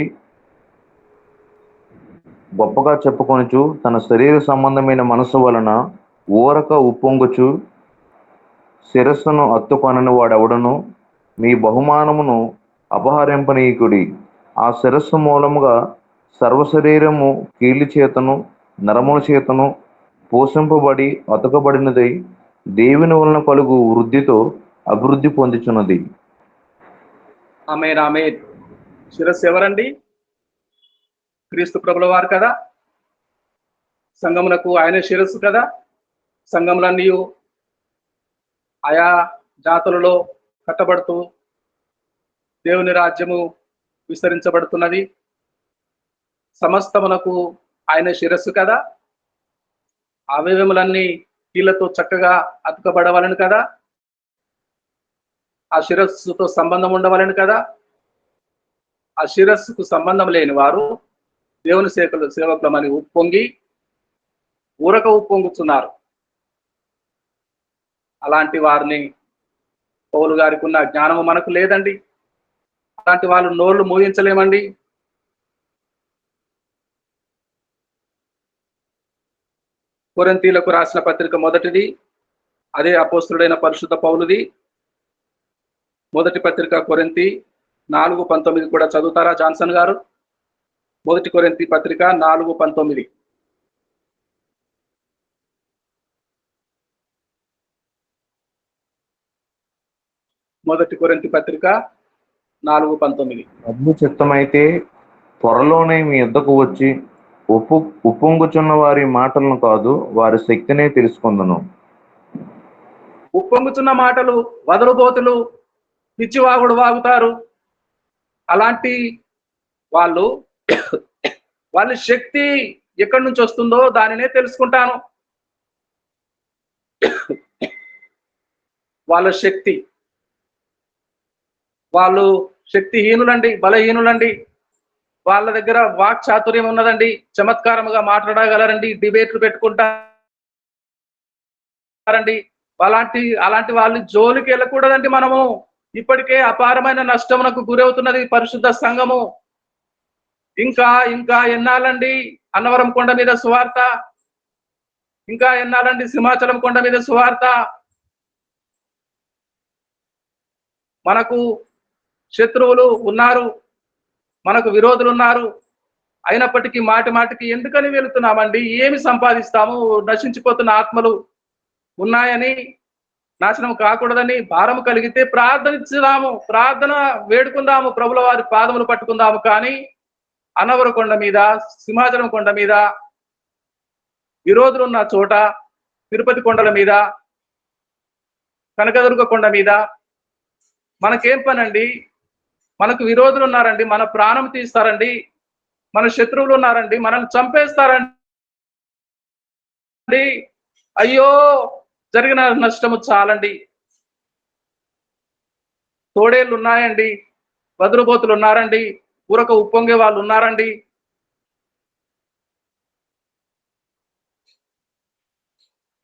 గొప్పగా చెప్పుకొనుచు, తన శరీర సంబంధమైన మనసు వలన ఊరక ఉప్పొంగుచు, శిరస్సును అత్తుకొనని వాడెవడను మీ బహుమానమును అపహరింపనీయకుడి. ఆ శిరస్సు మూలముగా సర్వశరీరము కీళ్ల చేతను నరముల చేతను పోషింపబడి అతకబడినదై దేవుని వలన కలుగు వృద్ధితో అభివృద్ధి పొందుచున్నది. ఆమేన్, ఆమేన్. శిరస్సు ఎవరండి? క్రీస్తు ప్రభుల వారు కదా. సంఘమునకు ఆయన శిరస్సు కదా. సంఘములన్నీ ఆయా జాతులలో కట్టబడుతూ దేవుని రాజ్యము విస్తరించబడుతున్నది. సమస్తమునకు ఆయన శిరస్సు కదా. అవయవములన్నీ కీళ్లతో చక్కగా అతుకబడవలను కదా. ఆ శిరస్సుతో సంబంధం ఉండవలను కదా. ఆ శిరస్సుకు సంబంధం లేని వారు దేవుని సేవకులమని ఉప్పొంగి ఊరక ఉప్పొంగుతున్నారు. అలాంటి వారిని పౌలు గారికి ఉన్న జ్ఞానము మనకు లేదండి. అలాంటి వాళ్ళు నోళ్లు మోయించలేమండి. కొరింథీలకు రాసిన పత్రిక మొదటిది, అదే అపోస్తలుడైన పరిశుద్ధ పౌలుది, మొదటి పత్రిక కొరింథీ 4:19 కూడా చదువుతారా జాన్సన్ గారు? మొదటి కొరింథీ పత్రిక 4:19. మొదటి కొరింథీ పత్రిక 4:19. ప్రభు చిత్తమైతే త్వరలోనే మీ యొద్దకు వచ్చి ఉప్పొంగుచున్న వారి మాటలను కాదు, వారి శక్తినే తెలుసుకొందును. ఉప్పొంగుచున్న మాటలు వదలుబోతులు, పిచ్చివాగుడు వాగుతారు. అలాంటి వాళ్ళ శక్తి ఎక్కడి నుంచి వస్తుందో దానినే తెలుసుకుంటాను. వాళ్ళ శక్తి, వాళ్ళు శక్తిహీనులండి, బలహీనులండి. వాళ్ళ దగ్గర వాక్ చాతుర్యం ఉన్నదండి, చమత్కారముగా మాట్లాడగలరండి, డిబేట్లు పెట్టుకుంటారండి. అలాంటి వాళ్ళ జోలికి వెళ్ళకూడదండి మనము. ఇప్పటికే అపారమైన నష్టమునకు గురవుతున్నది పరిశుద్ధ సంఘము. ఇంకా ఇంకా ఎన్నాళ్ళండి అన్నవరం కొండ మీద సువార్త, ఇంకా ఎన్నాళ్ళండి సింహాచలం కొండ మీద సువార్త. మనకు శత్రువులు ఉన్నారు, మనకు విరోధులు ఉన్నారు. అయినప్పటికీ మాటి మాటికి ఎందుకని వెళుతున్నామండి? ఏమి సంపాదిస్తాము? నశించిపోతున్న ఆత్మలు ఉన్నాయని, నాశనం కాకూడదని భారము కలిగితే ప్రార్థించుదాము, ప్రార్థన వేడుకుందాము, ప్రభుల వారి పాదములు పట్టుకుందాము. కానీ అన్నవర కొండ మీద, సింహాచలం కొండ మీద, విరోధులు ఉన్న చోట, తిరుపతి కొండల మీద, కనకదుర్గ కొండ మీద మనకేం పనండి? మనకు విరోధులు ఉన్నారండి, మన ప్రాణం తీస్తారండి, మన శత్రువులు ఉన్నారండి, మనల్ని చంపేస్తారండి. అయ్యో, జరిగిన నష్టము చాలండి. తోడేళ్ళు ఉన్నాయండి, వదురుబోతులు ఉన్నారండి, ఊరక ఉప్పొంగే వాళ్ళు ఉన్నారండి.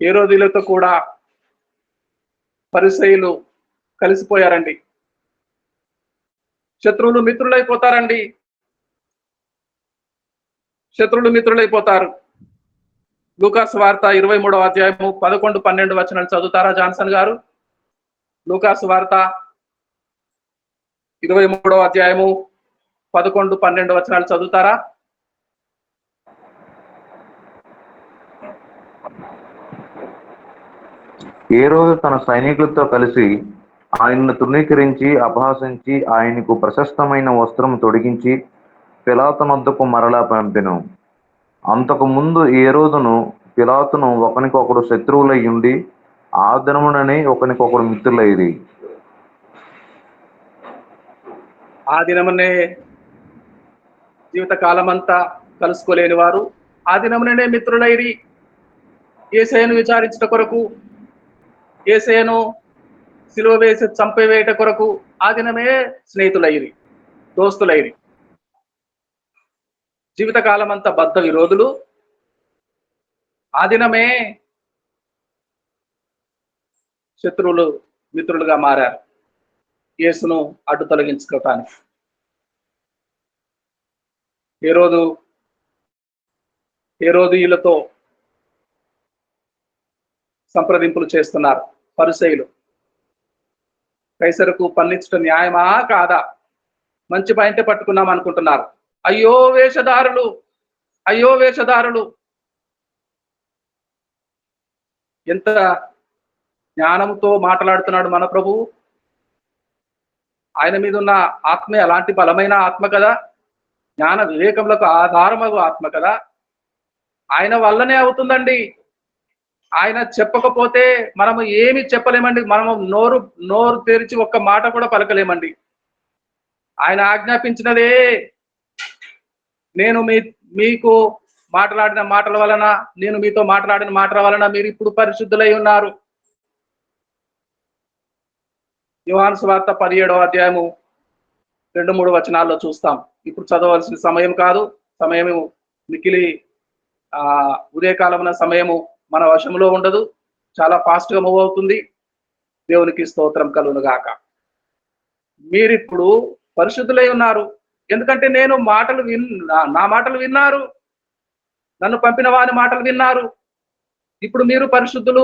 హేరోదీయులతో కూడా పరిసయ్యులు కలిసిపోయారండి. శత్రువులు మిత్రులైపోతారండి, శత్రువులు మిత్రులైపోతారు. లూకాసు వార్త 23వ అధ్యాయము 11, 12 వచనాలు చదువుతారా జాన్సన్ గారు? లూకాసు వార్త 23వ అధ్యాయము 11, 12 వచనాలు చదువుతారా? ఏ రోజు తన సైనికులతో కలిసి ఆయనను తృణీకరించి అపహాసించి ఆయనకు ప్రశస్తమైన వస్త్రం తొడిగించి పిలాతునొద్దకు మరలా పంపెను. అంతకు ముందు ఏ రోజును పిలాతును ఒకనికొకడు శత్రువులై ఉండి ఆ దినముననే ఒకనికొకడు మిత్రులైరి. ఆ దినమునే జీవిత కాలమంతా కలుసుకోలేని వారు ఆ దినమునే మిత్రులైరి. యేసయ్యను విచారించుట కొరకు, యేసయ్యను సిలువ వేసి చంపివేయుట కొరకు ఆ దినమే స్నేహితులైరి, దోస్తులైరి. జీవిత కాలమంతా బద్ధ విరోధులు ఆ దినమే శత్రువులు మిత్రులుగా మారారు, యేసును అడ్డు తొలగించుకోవటానికి. హేరోదీయులతో సంప్రదింపులు చేస్తున్నారు పరిసయ్యులు. కైసరుకు పన్నించుట న్యాయమా కాదా? మంచి పాయింటే పట్టుకున్నాం అనుకుంటున్నారు. అయ్యో వేషధారులు, అయ్యో వేషధారులు! ఎంత జ్ఞానంతో మాట్లాడుతున్నాడు మన ప్రభువు. ఆయన మీద ఉన్న ఆత్మే అలాంటి బలమైన ఆత్మ కదా, జ్ఞాన వివేకములకు ఆధారమగు ఆత్మ కదా. ఆయన వల్లనే అవుతుందండి. ఆయన చెప్పకపోతే మనము ఏమి చెప్పలేమండి. మనము నోరు తెరిచి ఒక్క మాట కూడా పలకలేమండి. ఆయన ఆజ్ఞాపించినదే. నేను మీకు మాట్లాడిన మాటల వలన, నేను మీతో మాట్లాడిన మాటల వలన మీరు ఇప్పుడు పరిశుద్ధులై ఉన్నారు. యోహాను సువార్త 17వ అధ్యాయము 2-3 వచనాల్లో చూస్తాం. ఇప్పుడు చదవలసిన సమయం కాదు, సమయము మిక్కిలి ఉదయకాలమున సమయము మన వశంలో ఉండదు, చాలా ఫాస్ట్ గా మూవ్ అవుతుంది. దేవునికి స్తోత్రం కలుగును గాక. మీరిప్పుడు పరిశుద్ధులై ఉన్నారు, ఎందుకంటే నేను నా మాటలు విన్నారు, నన్ను పంపిన వారి మాటలు విన్నారు. ఇప్పుడు మీరు పరిశుద్ధులు,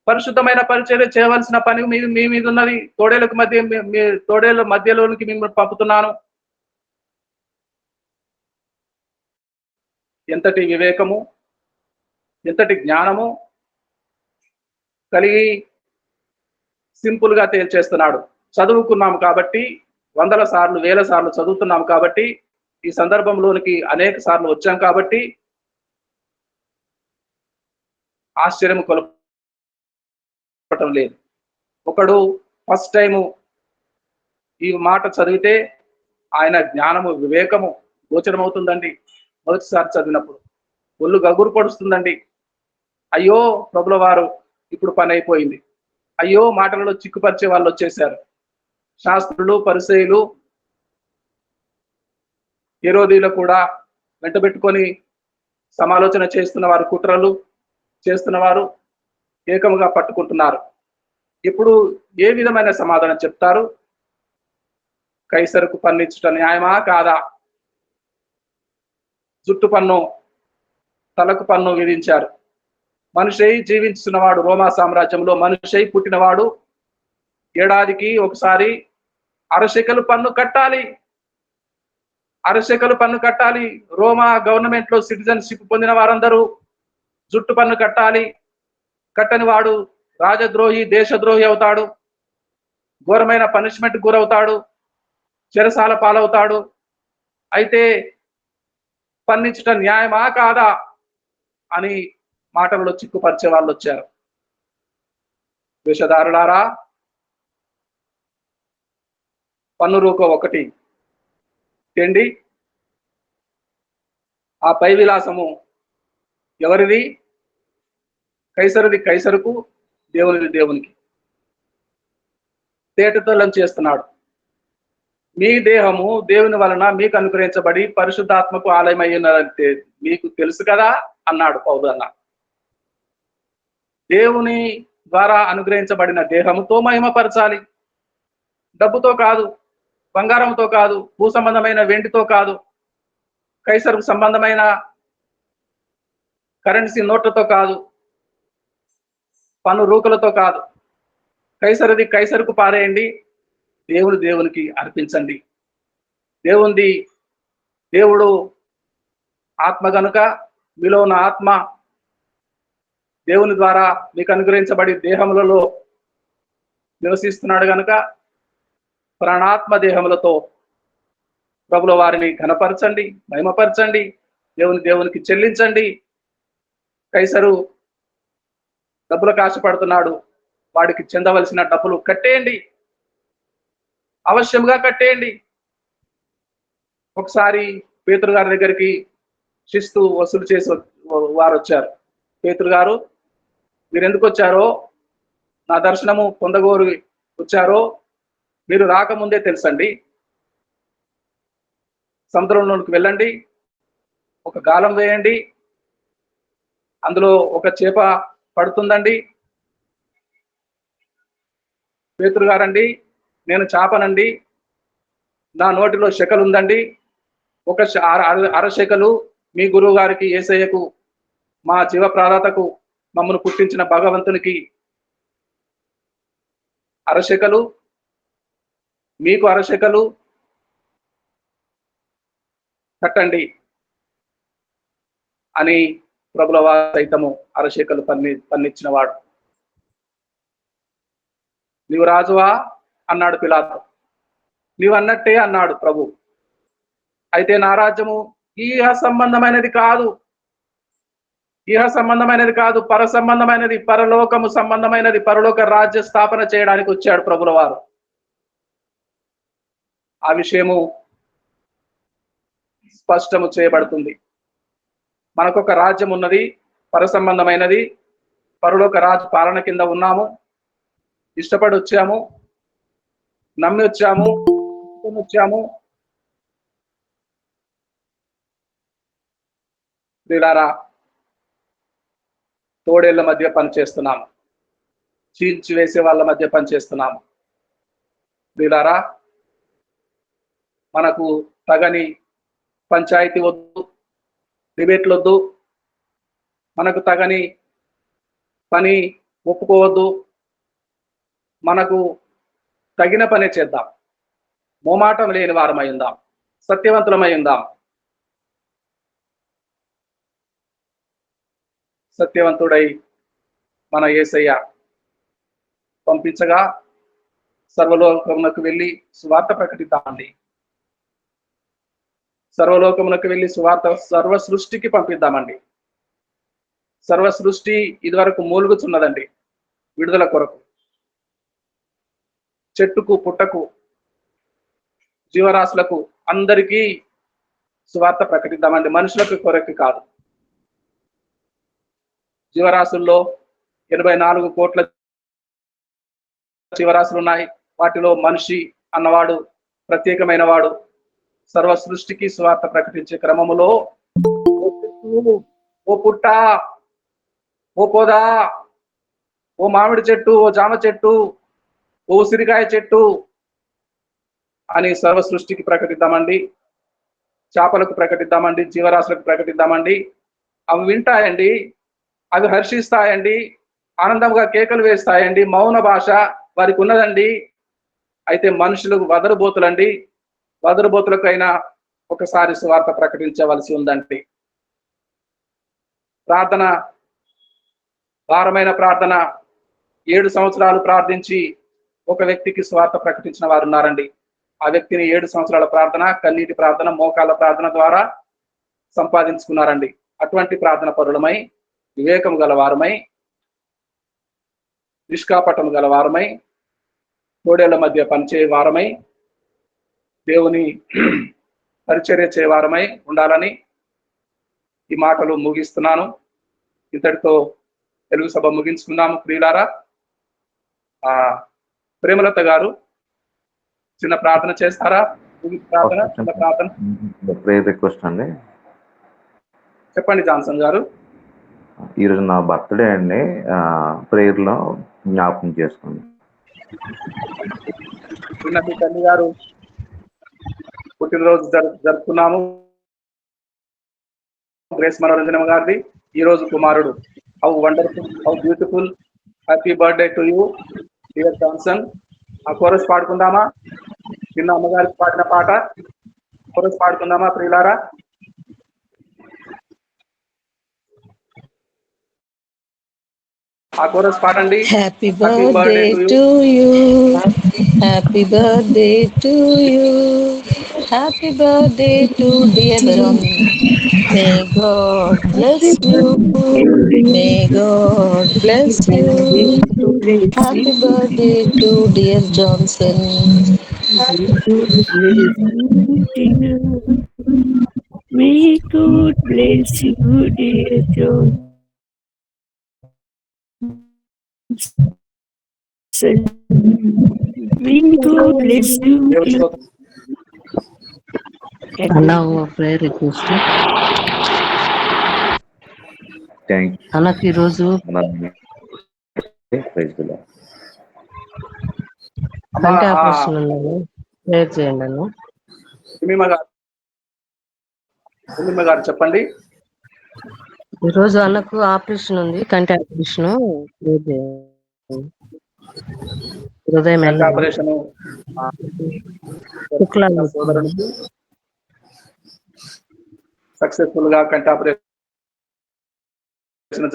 పరిశుద్ధమైన పరిచర్య చేయవలసిన పని మీ మీద ఉన్నది. తోడేళ్ళ మధ్యలోనికి మిమ్మల్ని పంపుతున్నాను. ఎంతటి వివేకము, ఎంతటి జ్ఞానము కలిగి సింపుల్ గా తేల్చేస్తున్నాడు. చదువుకున్నాం కాబట్టి, 100 సార్లు 1000 సార్లు చదువుతున్నాం కాబట్టి, ఈ సందర్భంలోనికి అనేక సార్లు వచ్చాం కాబట్టి ఆశ్చర్యం కొలపటం లేదు. ఒకడు ఫస్ట్ టైము ఈ మాట చదివితే ఆయన జ్ఞానము వివేకము గోచరమవుతుందండి మొదటిసారి చదివినప్పుడు. ఒళ్ళు గగురు పడుస్తుందండి. అయ్యో ప్రభుల వారు, ఇప్పుడు పని అయిపోయింది. అయ్యో మాటలలో చిక్కుపరిచే వాళ్ళు వచ్చేసారు. శాస్త్రులు, పరిసయ్యులు, హేరోదీయులు కూడా వెంటబెట్టుకొని సమాలోచన చేస్తున్న వారు, కుట్రలు చేస్తున్న వారు ఏకముగా పట్టుకుంటున్నారు. ఇప్పుడు ఏ విధమైన సమాధానం చెప్తారు? కైసరుకు పన్నిచ్చుట న్యాయమా కాదా? జుట్టు పన్ను, తలకు పన్ను విధించారు. మనిషి జీవించుతున్నవాడు, రోమా సామ్రాజ్యంలో మనిషి పుట్టినవాడు ఏడాదికి ఒకసారి అరశెకలు పన్ను కట్టాలి. అరశెకలు పన్ను కట్టాలి. రోమా గవర్నమెంట్ లో సిటిజన్షిప్ పొందిన వారందరూ జుట్టు పన్ను కట్టాలి. కట్టని వాడు రాజద్రోహి, దేశద్రోహి అవుతాడు. ఘోరమైన పనిష్మెంట్ గురవుతాడు. చెరసాల పాలవుతాడు. అయితే పన్నించట న్యాయమా కాదా అని మాటలలో చిక్కుపరిచే వాళ్ళు వచ్చారు. వేషధారులారా, పన్ను రూక ఒకటి తిండి, ఆ పై విలాసము ఎవరిది? కైసరుది కైసరుకు, దేవునిది దేవునికి. తేటతెల్లం చేస్తున్నాడు. మీ దేహము దేవుని వలన మీకు అనుగ్రహించబడి పరిశుద్ధాత్మకు ఆలయమయ్యున్నదంటే మీకు తెలుసు కదా అన్నాడు పౌలు అన్న. దేవుని ద్వారా అనుగ్రహించబడిన దేహముతో మహిమపరచాలి. డబ్బుతో కాదు, బంగారంతో కాదు, భూ సంబంధమైన వెండితో కాదు, కైసరుకు సంబంధమైన కరెన్సీ నోట్లతో కాదు, పన్ను రూకలతో కాదు. కైసరుది కైసరుకు పారేయండి, దేవుని దేవునికి అర్పించండి. దేవుడు ఆత్మ గనుక మీలో ఉన్న ఆత్మ దేవుని ద్వారా మీకు అనుగ్రహించబడి దేహములలో నివసిస్తున్నాడు గనుక ప్రాణాత్మ దేహములతో ప్రభుల వారిని ఘనపరచండి, మహిమపరచండి, దేవునికి చెల్లించండి. కైసరు డబ్బులకు ఆశపడుతున్నాడు, వాడికి చెందవలసిన డబ్బులు కట్టేయండి, అవశ్యంగా కట్టేయండి. ఒకసారి పేతురు గారి దగ్గరికి శిస్తు వసూలు చేసి వారు వచ్చారు. పేతురు గారు, మీరు ఎందుకు వచ్చారో, నా దర్శనము పొందగోరు వచ్చారో మీరు రాకముందే తెలుసండి. సముద్రంలోనికి వెళ్ళండి, ఒక గాలం వేయండి, అందులో ఒక చేప పడుతుందండి. పేతురు గారండి, నేను చేపనండి, నా నోటిలో శకలు ఉందండి, ఒక అరశకలు మీ గురువు గారికి యేసయ్యకు, మా జీవ ప్రాదాతకు, మమ్మను పుట్టించిన భగవంతునికి అరశకలు, మీకు అరశకలు కట్టండి అని ప్రభుల వారు సైతము అరశకలు పన్నిచ్చిన వాడు. నీవు రాజువా అన్నాడు పిలాతు. నీవు అన్నట్టే అన్నాడు ప్రభు. అయితే నా రాజ్యము ఈహ సంబంధమైనది కాదు, ఈహ సంబంధమైనది కాదు, పర సంబంధమైనది, పరలోకము సంబంధమైనది. పరలోక రాజ్య స్థాపన చేయడానికి వచ్చాడు ప్రభుల వారు. ఆ విషయము స్పష్టము చేయబడుతుంది. మనకొక రాజ్యం ఉన్నది, పర సంబంధమైనది, పరలోక రాజు పాలన కింద ఉన్నాము. ఇష్టపడి వచ్చాము, నమ్మి వచ్చాము, వచ్చాము. ప్రియులారా, తోడేళ్ల మధ్య పనిచేస్తున్నాము, చీల్చి వేసే వాళ్ళ మధ్య పనిచేస్తున్నాము. ప్రియులారా, మనకు తగని పంచాయతీ వద్దు, డిబేట్లు వద్దు, మనకు తగని పని ఒప్పుకోవద్దు. మనకు తగిన పనే చేద్దాం, మోమాటం లేని వారమై ఉందాం, సత్యవంతులమై ఉందాం. సత్యవంతుడై మన యేసయ్య పంపించగా సర్వలోకమునకు వెళ్ళి సువార్త ప్రకటిద్దామండి. సర్వలోకమునకు వెళ్ళి సువార్త సర్వ సృష్టికి పంపిద్దామండి. సర్వ సృష్టి ఇదివరకు మూలుగుచున్నదండి విడుదల కొరకు. చెట్టుకు, పుట్టకు, జీవరాశులకు అందరికీ సువార్త ప్రకటిద్దామండి, మనుషులకు కొరకు కాదు. జీవరాశుల్లో 84 కోట్ల జీవరాశులు ఉన్నాయి. వాటిలో మనిషి అన్నవాడు ప్రత్యేకమైన వాడు. సర్వ సృష్టికి సువార్త ప్రకటించే క్రమములో ఓ పుట్ట, ఓ పొద, ఓ మామిడి చెట్టు, ఓ జామ చెట్టు, ఓ ఉసిరికాయ చెట్టు అని సర్వ సృష్టికి ప్రకటిద్దామండి. చేపలకు ప్రకటిద్దామండి, జీవరాశులకు ప్రకటిద్దామండి. అవి వింటాయండి, అవి హర్షిస్తాయండి, ఆనందంగా కేకలు వేస్తాయండి. మౌన భాష వారికి ఉన్నదండి. అయితే మనుషులకు వదరుబోతులండి. వదరుబోతులకైనా ఒకసారి సువార్త ప్రకటించవలసి ఉందండి. ప్రార్థన, భారమైన ప్రార్థన 7 సంవత్సరాలు ప్రార్థించి ఒక వ్యక్తికి సువార్త ప్రకటించిన వారు ఉన్నారండి. ఆ వ్యక్తిని 7 సంవత్సరాల ప్రార్థన, కన్నీటి ప్రార్థన, మోకాళ్ళ ప్రార్థన ద్వారా సంపాదించుకున్నారండి. అటువంటి ప్రార్థన పరులమై, వివేకం గలవారమై, నిష్కాపటం గలవారమై, తోడేళ్ల మధ్య పనిచేయ వారమై, దేవుని పరిచర్య చేయవారమై ఉండాలని ఈ మాటలు ముగిస్తున్నాను. ఇంతటితో తెలుగు సభ ముగించుకుందాము. ప్రియులారా, ప్రేమలత గారు చిన్న ప్రార్థన చేస్తారా? చిన్న ప్రార్థన ప్రేయర్ రిక్వెస్ట్ అండి. చెప్పండి జాన్సన్ గారు. ఈరోజు నా బర్త్డే అండి. ప్రేయర్ లో జ్ఞాపకం చేసుకోండి. చిన్నటి తల్లి గారు పుట్టినరోజు జరుపుకున్నాము. గ్రేస్ మనోరంజనమ్మ గారిది. ఈ రోజు కుమారుడు. How wonderful, how beautiful, happy birthday to you dear Johnson. ఆ కోరస్ పాడుకుందామా? చిన్న అమ్మగారికి పాడిన పాట కోరస్ పాడుకుందామా ప్రియులారా? ఆ కోరస్ పాడండి. Happy birthday to you, happy birthday to you, happy birthday to dear John. May God bless you, may God bless you, happy birthday to dear Johnson. May God bless you, dear John. May God bless you. అన్నా prayer request. అన్నకి ఈరోజు కంటి operation ఉన్నాను, prayer చేయండి అన్న. గారు చెప్పండి. ఈరోజు అన్నకు ఆపరేషన్ ఉంది, కంటి ఆపరేషన్. హృదయం ఆపరేషన్ సక్సెస్ఫుల్ గా కంటి ఆపరేషన్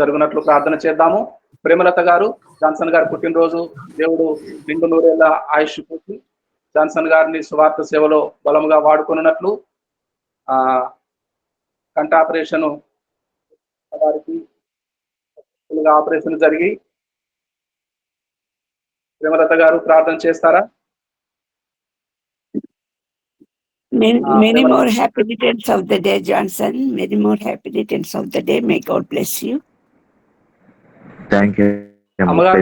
జరుగునట్లు ప్రార్థన చేద్దాము. ప్రేమలత గారు, జాన్సన్ గారు పుట్టినరోజు దేవుడు 2 నూరేళ్ల ఆయుష్ పూర్తి జాన్సన్ గారిని సువార్త సేవలో బలముగా వాడుకున్నట్లు, కంటి ఆపరేషన్ వారికి ఆపరేషన్ జరిగి ప్రేమలత గారు ప్రార్థన చేస్తారా? Many more happy returns of the day, Johnson. Many more happy returns of the day. May God bless you. Thank you. అమ్మగారు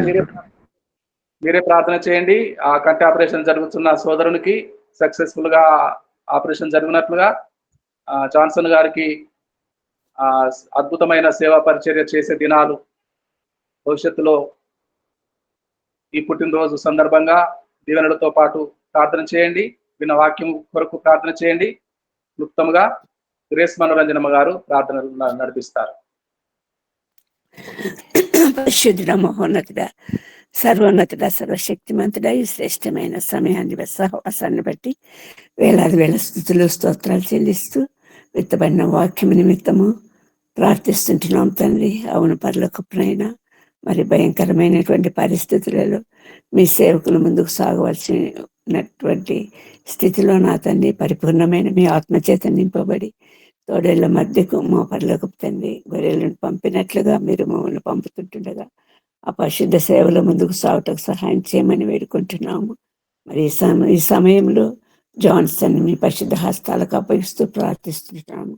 మీరే ప్రార్థన చేయండి. ఆ కంటి ఆపరేషన్ జరుగుతున్న సోదరునికి సక్సెస్ఫుల్ గా ఆపరేషన్ జరిగినట్లుగా, జాన్సన్ గారికి అద్భుతమైన సేవా పరిచర్య చేసే దినాలు భవిష్యత్తులో ఈ పుట్టినరోజు సందర్భంగా దీవెనలతో పాటు ప్రార్థన చేయండి. విన్న వాక్యం కొరకు ప్రార్థన చేయండి. క్లుప్తంగా గ్రేస్ మనోరంజనమ్మ గారు ప్రార్థనలు నడిపిస్తారు. పరిశుద్ధుడ, మహోన్నతుడా, సర్వోన్నతుడ, సర్వశక్తిమంతుడ, ఈ శ్రేష్టమైన సమయాన్ని సహవాసాన్ని బట్టి వేలాది వేల స్తుతులు స్తోత్రాలు చెల్లిస్తూ విత్తబడిన వాక్యం నిమిత్తము ప్రార్థిస్తుంటున్నాం తండ్రి. అవును పరలోకపునైనా మరి భయంకరమైనటువంటి పరిస్థితులలో మీ సేవకులు ముందుకు సాగవలసినటువంటి స్థితిలో నా తండ్రి పరిపూర్ణమైన మీ ఆత్మచేత నింపబడి తోడేళ్ల మధ్యకు మా పరలోకపు తండ్రి గొర్రెలను పంపినట్లుగా మీరు మమ్మల్ని పంపుతుంటుండగా ఆ పరిశుద్ధ సేవల ముందుకు సాగుటకు సహాయం చేయమని వేడుకుంటున్నాము. మరి ఈ సమయంలో జాన్సన్ మీ పరిశుద్ధ హస్తాలకు అప్పగిస్తూ ప్రార్థిస్తున్నాము.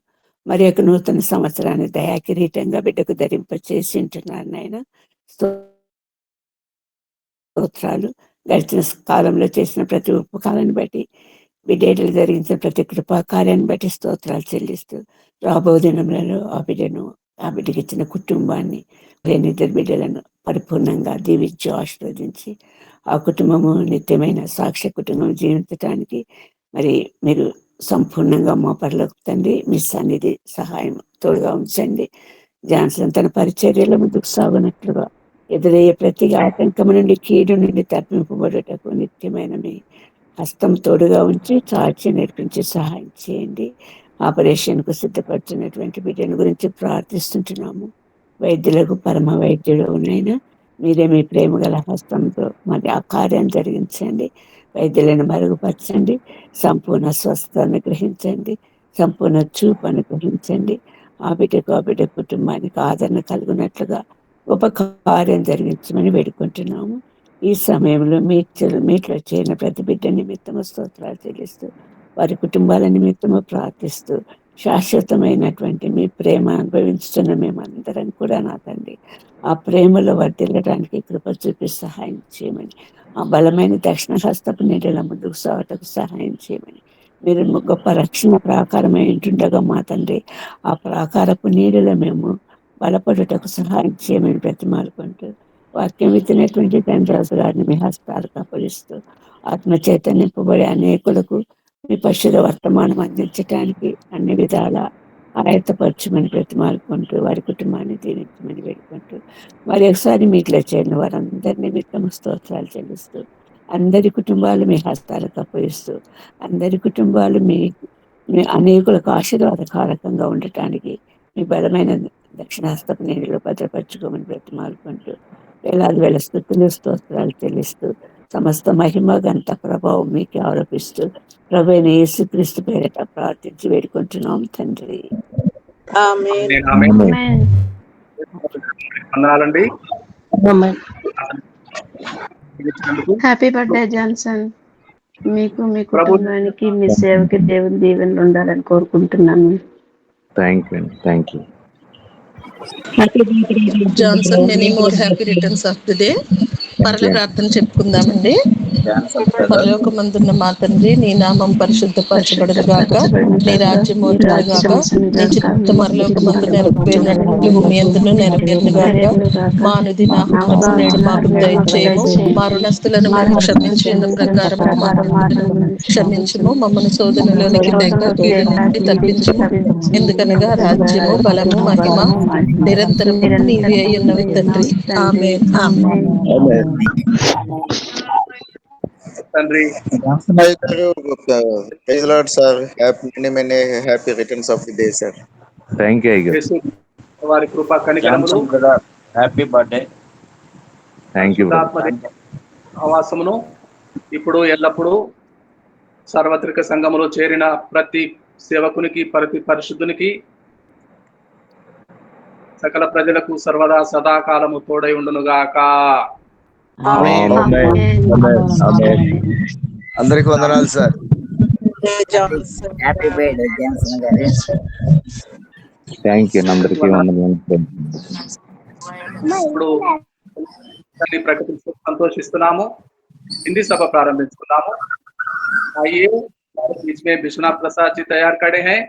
మరి యొక్క నూతన సంవత్సరాన్ని దయా కిరీటంగా బిడ్డకు ధరింపచేసి ఉంటున్నారు నాయన. స్తోత్రాలు. గడిచిన కాలంలో చేసిన ప్రతి ఉపకారాన్ని బట్టి, బిడ్డలు జరిగించిన ప్రతి కృపా కార్యాన్ని బట్టి స్తోత్రాలు చెల్లిస్తూ, రాబో దినములలో ఆ బిడ్డకి ఇచ్చిన కుటుంబాన్ని, ఇద్దరు బిడ్డలను పరిపూర్ణంగా దీవించి ఆశీర్వదించి ఆ కుటుంబము నిత్యమైన సాక్ష్య కుటుంబం జీవించటానికి మరి మీరు సంపూర్ణంగా మా పరలోకి తండ్రి మీ సన్నిధి సహాయం తోడుగా ఉంచండి. జాన్సన్ తన పరిచర్యల ముందుకు సాగునట్లుగా ఎదురయ్యే ప్రతి ఆటంకం నుండి, కీడు నుండి తప్పింపబడటకు నిత్యమైన మీ హస్తం తోడుగా ఉంచి చాచి నేర్పించి సహాయం చేయండి. ఆపరేషన్కు సిద్ధపడుతున్నటువంటి బిడ్డల గురించి ప్రార్థిస్తుంటున్నాము. వైద్యులకు పరమ వైద్యుడు ఉన్నాయినా మీరే మీ ప్రేమ గల హస్తంతో మరి ఆ కార్యం జరిగించండి. వైద్యులను మరుగుపరచండి. సంపూర్ణ స్వస్థతను గ్రహించండి. సంపూర్ణ చూపు అనుగ్రహించండి. ఆ బిడ్డ కుటుంబానికి ఆదరణ కలుగునట్లుగా గొప్ప కార్యం జరిగించమని వేడుకుంటున్నాము. ఈ సమయంలో మీట్లో చేరిన ప్రతి బిడ్డ నిమిత్తము స్తోత్రాలు చెల్లిస్తూ, వారి కుటుంబాల నిమిత్తము ప్రార్థిస్తూ, శాశ్వతమైనటువంటి మీ ప్రేమ అనుభవించుతున్న మేమందరం కూడా నా తండ్రి ఆ ప్రేమలో వర్ధిల్లడానికి కృప చూపి సహాయం చేయమని, ఆ బలమైన దక్షిణ హస్తపు నీడల ముందుకు సాగటకు సహాయం చేయమని, మీరు గొప్ప రక్షణ ప్రాకారమై ఉంటుండగా మా తండ్రి ఆ ప్రాకారపు నీడలో మేము బలపడుటకు సహాయం చేయమని ప్రతిమాలుకుంటూ, వాక్యం ఇచ్చినటువంటి తండ్రి గారిని మీ హస్తాలకు అప్పగిస్తూ, ఆత్మ చైతన్యపబడే అనేకులకు మీ పరిశుద్ధ వర్తమానం అందించడానికి అన్ని విధాల ఆయత్తపరచమని ప్రతిమాలుకుంటూ, వారి కుటుంబాన్ని దీవించమని వేడుకుంటూ, మరి ఒకసారి మీట్లో చేరిన వారందరి నిమిత్తం స్తోత్రాలు చెల్లిస్తూ, అందరి కుటుంబాలు మీ హస్తాలకు అప్పగిస్తూ, అందరి కుటుంబాలు మీ అనేకులకు ఆశీర్వాదకారకంగా ఉండటానికి మీ బలమైన దక్షిణాస్తపు నీళ్ళు భద్రపరచుకోమని ప్రతిమాలుకుంటూ, వేల స్తుతులు స్తోత్రాలు చెల్లిస్తూ, సమస్త మహిమ గంట ప్రభావం మీకు ఆరోపిస్తూ, ప్రభు అయిన యేసుక్రీస్తు పేరిట ప్రార్థించి వేడుకుంటున్నాం తండ్రి. వందనాలండి. Happy birthday Johnson. మీకు మీ కుటుంబానికి మీ సేవకి దేవుని దీవెనలు ఉండాలని కోరుకుంటున్నాను. Thank you. Johnson, many more happy returns of the day. పరల ప్రార్థన చెప్పుకుందామండి. పరలోకమందున్న మా తండ్రి, నీ నామం పరిశుద్ధపరచబడదు గాక, నీ రాజ్యం వచ్చును గాక, నీ చిత్తం పరలోకమందు నెరవేరినట్లు భూమి యందును నెరవేరును గాక. మా అనుదిన ఆహారము నేడు మాకు దయచేయము. మా రుణస్థులను మేము క్షమించిన ప్రకారము మా రుణములను క్షమించుము. మమ్మల్ని శోధనలోనికి తెగ కీడు నుండి తప్పించుము. ఎందుకనగా రాజ్యము, బలము, మహిమ నిరంతరము నీవే అయ్యున్నవి తండ్రి. ఆమేన్. తండ్రి praise Lord sir. Happy returns of the day sir. Thank you. వారి కృప కనికరములు, హ్యాపీ బర్త్డే. Thank you. ఆవాసమును ఇప్పుడు ఎల్లప్పుడూ సార్వత్రిక సంఘములో చేరిన ప్రతి సేవకునికి, ప్రతి పరిశుద్ధునికి, సకల ప్రజలకు సర్వదా సదాకాలము తోడై ఉండునుగాక. అందరికి వందనాలు సార్. హ్యాపీ బర్త్డే జాన్సన్ గారు. Thank you. అందరికీ వందనాలు. ఇప్పుడు ప్రకటిస్తూ సంతోషిస్తున్నాము. హిందీ సభ ప్రారంభించుకున్నాము. आइए, बीच में विश्वनाथ प्रसाद जी तैयार खड़े हैं.